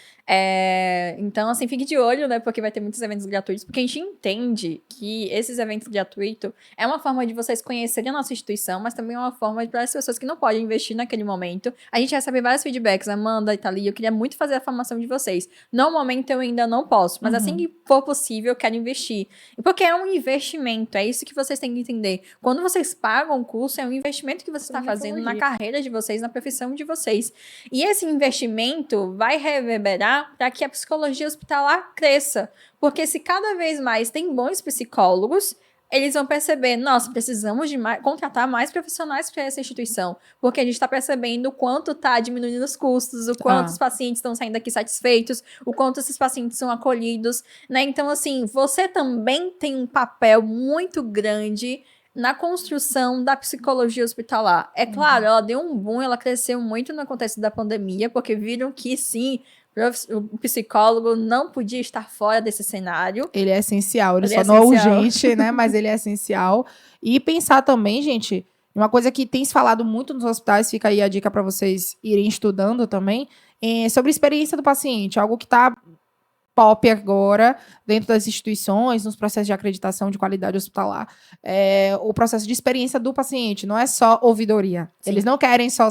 Então, assim, fique de olho, né? Porque vai ter muitos eventos gratuitos. Porque a gente entende que esses eventos gratuitos é uma forma de vocês conhecerem a nossa instituição, mas também é uma forma para as pessoas que não podem investir naquele momento. A gente recebe vários feedbacks. Amanda, Itália, eu queria muito fazer a formação de vocês. No momento eu ainda não posso, mas assim que for possível, eu quero investir. Porque é um investimento, é isso que vocês têm que entender. Quando vocês pagam o curso, é um investimento que você está fazendo na carreira de vocês, na profissão de vocês. E esse investimento vai reverberar para que a psicologia hospitalar cresça. Porque se cada vez mais tem bons psicólogos, eles vão perceber, nossa, precisamos de contratar mais profissionais para essa instituição, porque a gente está percebendo o quanto está diminuindo os custos, o quanto os pacientes estão saindo daqui satisfeitos, o quanto esses pacientes são acolhidos, né? Então, assim, você também tem um papel muito grande na construção da psicologia hospitalar. É claro, ela deu um boom, ela cresceu muito no contexto da pandemia, porque viram que, sim, o psicólogo não podia estar fora desse cenário. Ele é essencial, ele só não é urgente, né? Mas ele é essencial. E pensar também, gente, uma coisa que tem se falado muito nos hospitais, fica aí a dica para vocês irem estudando também, sobre a experiência do paciente, algo que está pop agora, dentro das instituições, nos processos de acreditação de qualidade hospitalar, o processo de experiência do paciente, não é só ouvidoria. Sim. Eles não querem só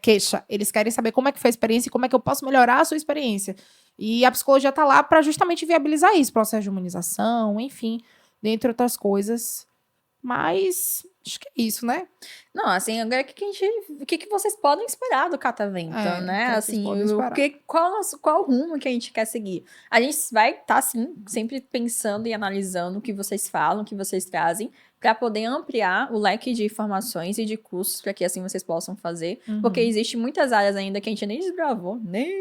queixa, eles querem saber como é que foi a experiência e como é que eu posso melhorar a sua experiência. E a psicologia está lá para justamente viabilizar isso, processo de humanização, enfim, dentre outras coisas. Mas acho que é isso, né? Não, assim, agora o que vocês podem esperar do Catavento, né? Assim, qual rumo que a gente quer seguir? A gente vai estar, sim, sempre pensando e analisando o que vocês falam, o que vocês trazem, para poder ampliar o leque de informações e de cursos para que assim vocês possam fazer, porque existe muitas áreas ainda que a gente nem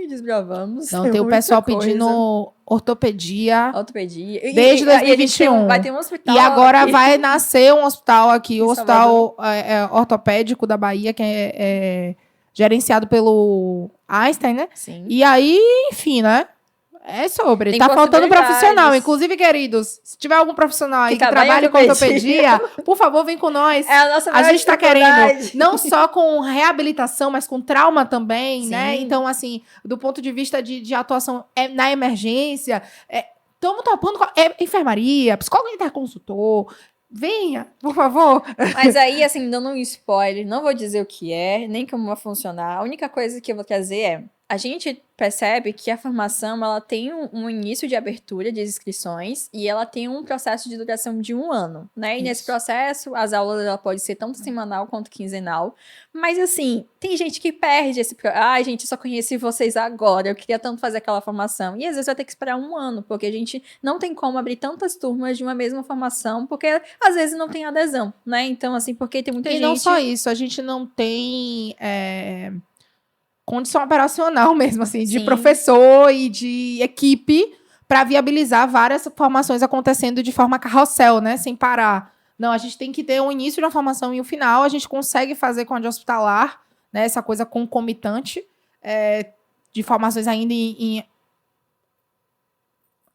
desbravamos. Então tem o pessoal pedindo ortopedia desde 2021. Vai ter um hospital e agora aqui. vai nascer um hospital aqui, o Salvador. Hospital Ortopédico da Bahia, que é gerenciado pelo Einstein, né? Sim. E aí, enfim, né? É sobre. Tem Tá faltando possibilidades. profissional. Inclusive, queridos, se tiver algum profissional aí Que que trabalhe com ortopedia, por favor, vem com nós. É a nossa A maior gente tá dificuldade. querendo, não só com reabilitação, mas com trauma também, Sim. né? Então, assim, do ponto de vista de atuação na emergência, estamos topando com enfermaria, psicólogo interconsultor. Venha, por favor. Mas aí, assim, dando um spoiler, não vou dizer o que é, nem como vai funcionar. A única coisa que eu vou trazer é, a gente percebe que a formação, ela tem um início de abertura de inscrições e ela tem um processo de duração de 1 ano, né? E nesse processo, as aulas, ela pode ser tanto semanal quanto quinzenal. Mas, assim, tem gente que perde esse... Ai, gente, eu só conheci vocês agora, eu queria tanto fazer aquela formação. E, às vezes, vai ter que esperar 1 ano, porque a gente não tem como abrir tantas turmas de uma mesma formação, porque, às vezes, não tem adesão, né? Então, assim, porque tem muita gente... E não só isso, a gente não tem... condição operacional mesmo, assim, de Sim. professor e de equipe para viabilizar várias formações acontecendo de forma carrossel, né? Sem parar. Não, a gente tem que ter um início de uma formação e um final. A gente consegue fazer com a de hospitalar, né? Essa coisa concomitante de formações ainda em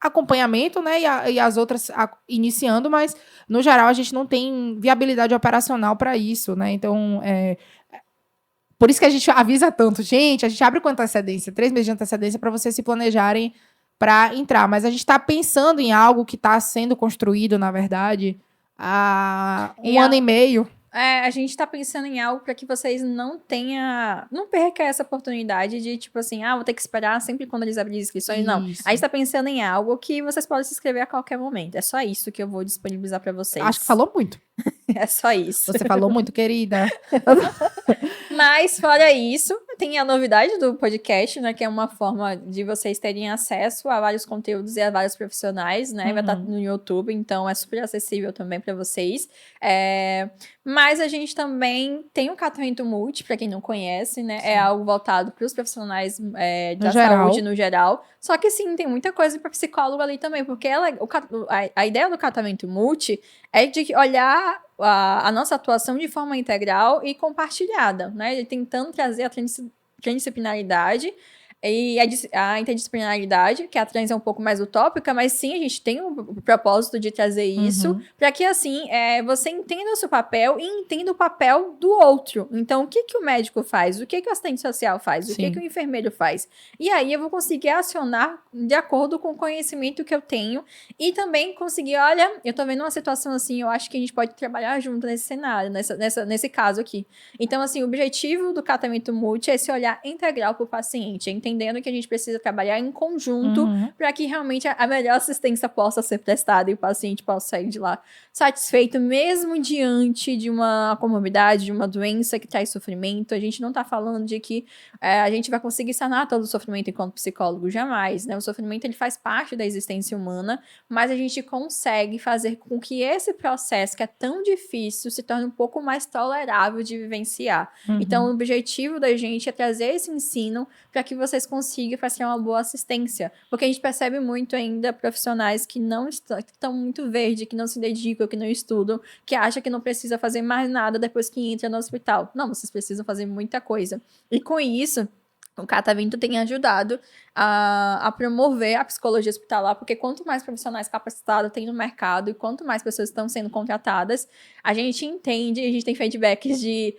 acompanhamento, né? E as outras iniciando, mas, no geral, a gente não tem viabilidade operacional para isso, né? Então, por isso que a gente avisa tanto, gente, a gente abre com antecedência, 3 meses de antecedência para vocês se planejarem para entrar. Mas a gente está pensando em algo que está sendo construído, na verdade, há um ano e meio. A gente tá pensando em algo para que vocês não perca essa oportunidade de, tipo assim, vou ter que esperar sempre quando eles abrirem inscrições. Isso. Não, a gente tá pensando em algo que vocês podem se inscrever a qualquer momento. É só isso que eu vou disponibilizar para vocês. Acho que falou muito. É só isso. Você falou muito, querida. Mas, fora isso, tem a novidade do podcast, né? Que é uma forma de vocês terem acesso a vários conteúdos e a vários profissionais, né? Vai estar no YouTube, então é super acessível também para vocês. Mas a gente também tem o Catavento Multi, para quem não conhece, né? Sim. É algo voltado para os profissionais da saúde no geral. Só que, sim, tem muita coisa para psicólogo ali também, porque a ideia do Catavento Multi é de olhar a nossa atuação de forma integral e compartilhada, né? Tentando trazer a transdisciplinaridade e a interdisciplinaridade, que a trans é um pouco mais utópica, mas sim, a gente tem o propósito de trazer isso, para que assim, você entenda o seu papel e entenda o papel do outro. Então, o que o médico faz? O que o assistente social faz? O que o enfermeiro faz? E aí eu vou conseguir acionar de acordo com o conhecimento que eu tenho e também conseguir, olha, eu tô vendo uma situação assim, eu acho que a gente pode trabalhar junto nesse cenário, nesse caso aqui. Então, assim, o objetivo do Catavento Multi é esse olhar integral para o paciente, entendendo que a gente precisa trabalhar em conjunto para que realmente a melhor assistência possa ser prestada e o paciente possa sair de lá satisfeito, mesmo diante de uma comorbidade, de uma doença que traz sofrimento. A gente não está falando de que a gente vai conseguir sanar todo o sofrimento enquanto psicólogo, jamais, né? O sofrimento, ele faz parte da existência humana, mas a gente consegue fazer com que esse processo, que é tão difícil, se torne um pouco mais tolerável de vivenciar. Então, o objetivo da gente é trazer esse ensino para que vocês consigam fazer uma boa assistência, porque a gente percebe muito ainda profissionais que não estão muito verde, que não se dedicam, que não estudam, que acham que não precisa fazer mais nada depois que entra no hospital. Não, vocês precisam fazer muita coisa. E com isso, o Catavento tem ajudado a promover a psicologia hospitalar, porque quanto mais profissionais capacitados tem no mercado e quanto mais pessoas estão sendo contratadas, a gente entende, a gente tem feedbacks de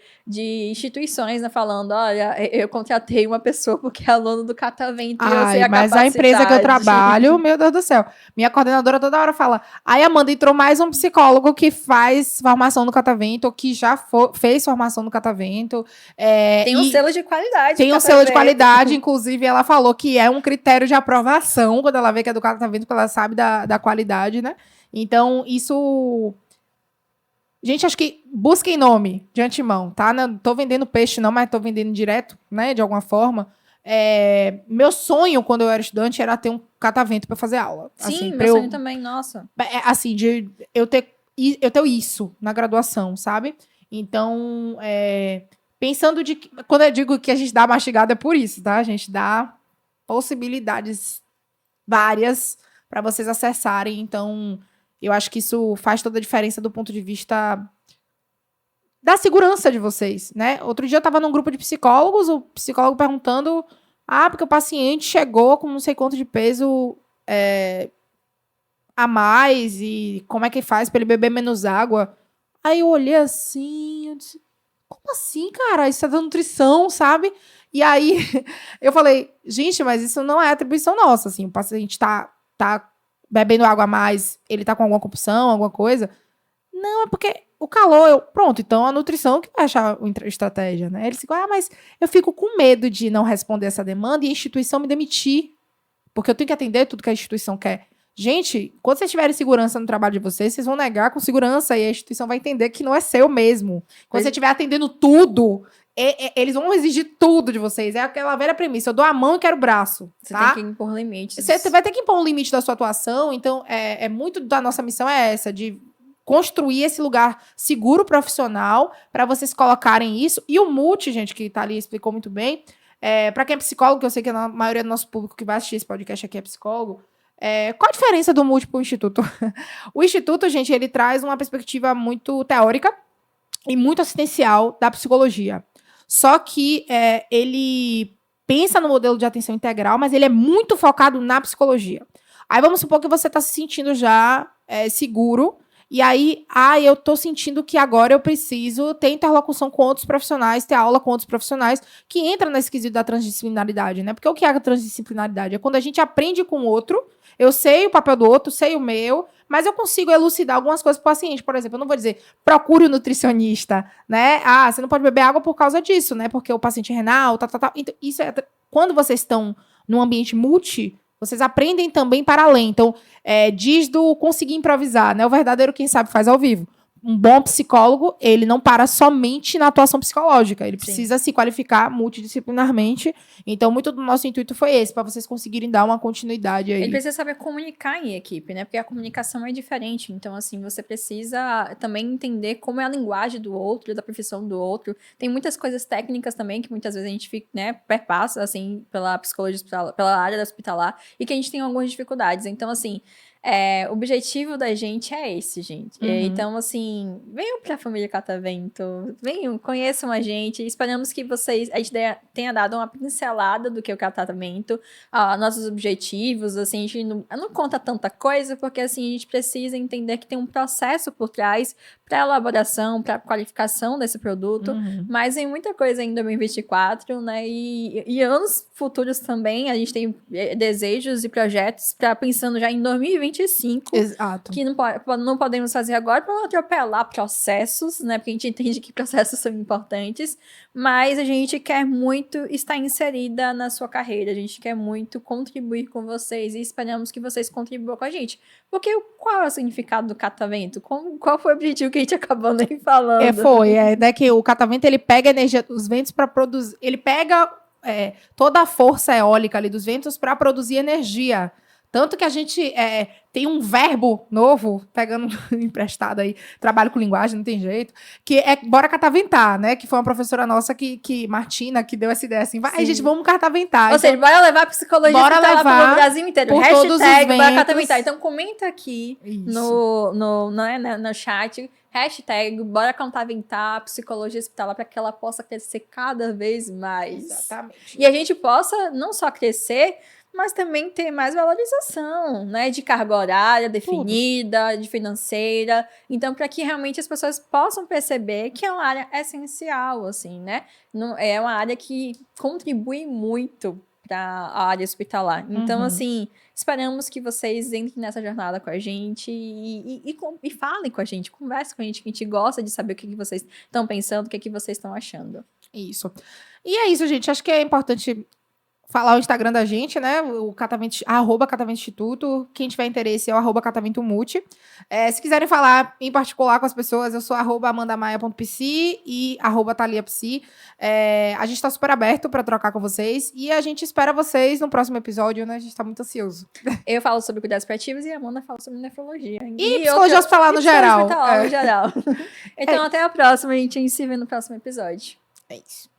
instituições, né, falando, olha, eu contratei uma pessoa porque é aluno do Catavento e eu sei a mas capacidade. a empresa que eu trabalho, meu Deus do céu, minha coordenadora toda hora fala, Amanda, entrou mais um psicólogo que faz formação no Catavento, ou que já fez formação no Catavento. Tem um selo de qualidade. Tem um selo de qualidade, inclusive ela falou que é um critério de aprovação, quando ela vê que é do Catavento, porque ela sabe da qualidade, né? Então, isso... Gente, acho que busquem nome de antemão, tá? Não tô vendendo peixe não, mas tô vendendo direto, né? De alguma forma. Meu sonho, quando eu era estudante, era ter um Catavento para fazer aula. Sim, assim, meu sonho também, nossa. Assim, de eu ter eu tenho isso na graduação, sabe? Então, pensando de... Quando eu digo que a gente dá mastigada é por isso, tá? A gente dá possibilidades várias para vocês acessarem. Então, eu acho que isso faz toda a diferença do ponto de vista da segurança de vocês, né? Outro dia eu estava num grupo de psicólogos, o psicólogo perguntando, porque o paciente chegou com não sei quanto de peso a mais e como é que faz para ele beber menos água. Aí eu olhei assim, eu disse, como assim, cara? Isso é da nutrição, sabe? E aí eu falei, gente, mas isso não é atribuição nossa, assim, o paciente tá bebendo água a mais, ele tá com alguma compulsão, alguma coisa. Não, é porque o calor, pronto, então a nutrição que vai achar a estratégia, né? Ele disse, mas eu fico com medo de não responder essa demanda e a instituição me demitir, porque eu tenho que atender tudo que a instituição quer. Gente, quando vocês tiverem segurança no trabalho de vocês, vocês vão negar com segurança e a instituição vai entender que não é seu mesmo. Quando você estiver atendendo tudo, eles vão exigir tudo de vocês. É aquela velha premissa, eu dou a mão e quero o braço. Você tá? tem que impor limites. Você vai ter que impor um limite da sua atuação, então muito da nossa missão é essa, de construir esse lugar seguro profissional para vocês colocarem isso. E o Multi, gente, que tá ali explicou muito bem, para quem é psicólogo, que eu sei que a maioria do nosso público que vai assistir esse podcast aqui é psicólogo, qual a diferença do Multi para o Instituto? O Instituto, gente, ele traz uma perspectiva muito teórica e muito assistencial da psicologia. Só que ele pensa no modelo de atenção integral, mas ele é muito focado na psicologia. Aí vamos supor que você está se sentindo já seguro, e aí, eu tô sentindo que agora eu preciso ter interlocução com outros profissionais, ter aula com outros profissionais, que entra nesse quesito da transdisciplinaridade, né? Porque o que é a transdisciplinaridade? É quando a gente aprende com o outro, eu sei o papel do outro, sei o meu, mas eu consigo elucidar algumas coisas para o paciente. Por exemplo, eu não vou dizer, procure o nutricionista, né? Você não pode beber água por causa disso, né? Porque o paciente é renal, tal. Então, isso quando vocês estão num ambiente multi, vocês aprendem também para além. Então, diz do conseguir improvisar, né? O verdadeiro quem sabe faz ao vivo. Um bom psicólogo, ele não para somente na atuação psicológica. Ele precisa se qualificar multidisciplinarmente. Então, muito do nosso intuito foi esse, para vocês conseguirem dar uma continuidade aí. Ele precisa saber comunicar em equipe, né? Porque a comunicação é diferente. Então, assim, você precisa também entender como é a linguagem do outro, da profissão do outro. Tem muitas coisas técnicas também que muitas vezes a gente fica, né, perpassa, assim, pela psicologia hospitalar, pela área da hospitalar, e que a gente tem algumas dificuldades. Então, assim, o objetivo da gente é esse, gente. Então, assim, venham pra família Catavento, venham, conheçam a gente. Esperamos que a gente tenha dado uma pincelada do que é o Catavento, nossos objetivos, assim, a gente não conta tanta coisa, porque, assim, a gente precisa entender que tem um processo por trás para elaboração, para qualificação desse produto, mas tem muita coisa ainda em 2024, né, e anos futuros também, a gente tem desejos e projetos para pensando já em 2025. Exato. Que não podemos fazer agora para não atropelar processos, né, porque a gente entende que processos são importantes, mas a gente quer muito estar inserida na sua carreira, a gente quer muito contribuir com vocês e esperamos que vocês contribuam com a gente. Porque qual é o significado do catavento? Qual foi o objetivo que a gente acabou nem falando? Que o catavento, ele pega a energia dos ventos para produzir, ele pega toda a força eólica ali dos ventos para produzir energia. Tanto que a gente tem um verbo novo, pegando emprestado aí, trabalho com linguagem, não tem jeito, que é bora cataventar, né? Que foi uma professora nossa, Martina, que deu essa ideia assim, vai, gente, vamos cataventar. Ou seja, bora levar a psicologia pelo Brasil inteiro. Hashtag bora cataventar. Então comenta aqui no chat, hashtag bora cataventar psicologia hospitalar para que ela possa crescer cada vez mais. Exatamente. E a gente possa não só crescer, mas também ter mais valorização, né? De carga horária definida, de financeira. Então, para que realmente as pessoas possam perceber que é uma área essencial, assim, né? É uma área que contribui muito para a área hospitalar. Então, assim, esperamos que vocês entrem nessa jornada com a gente e falem com a gente, conversem com a gente gosta de saber o que vocês estão pensando, o que vocês estão achando. Isso. E é isso, gente. Acho que é importante falar o Instagram da gente, né? O @Catavento Instituto. Quem tiver interesse é o @Catavento Multi. Se quiserem falar em particular com as pessoas, eu sou @amandamaia.psi e @thaliapsi. A gente tá super aberto para trocar com vocês e a gente espera vocês no próximo episódio, né? A gente tá muito ansioso. Eu falo sobre cuidados paliativos e a Amanda fala sobre nefrologia. E psicologia hospitalar no geral. No geral. Então, até a próxima. A gente se vê no próximo episódio. É isso.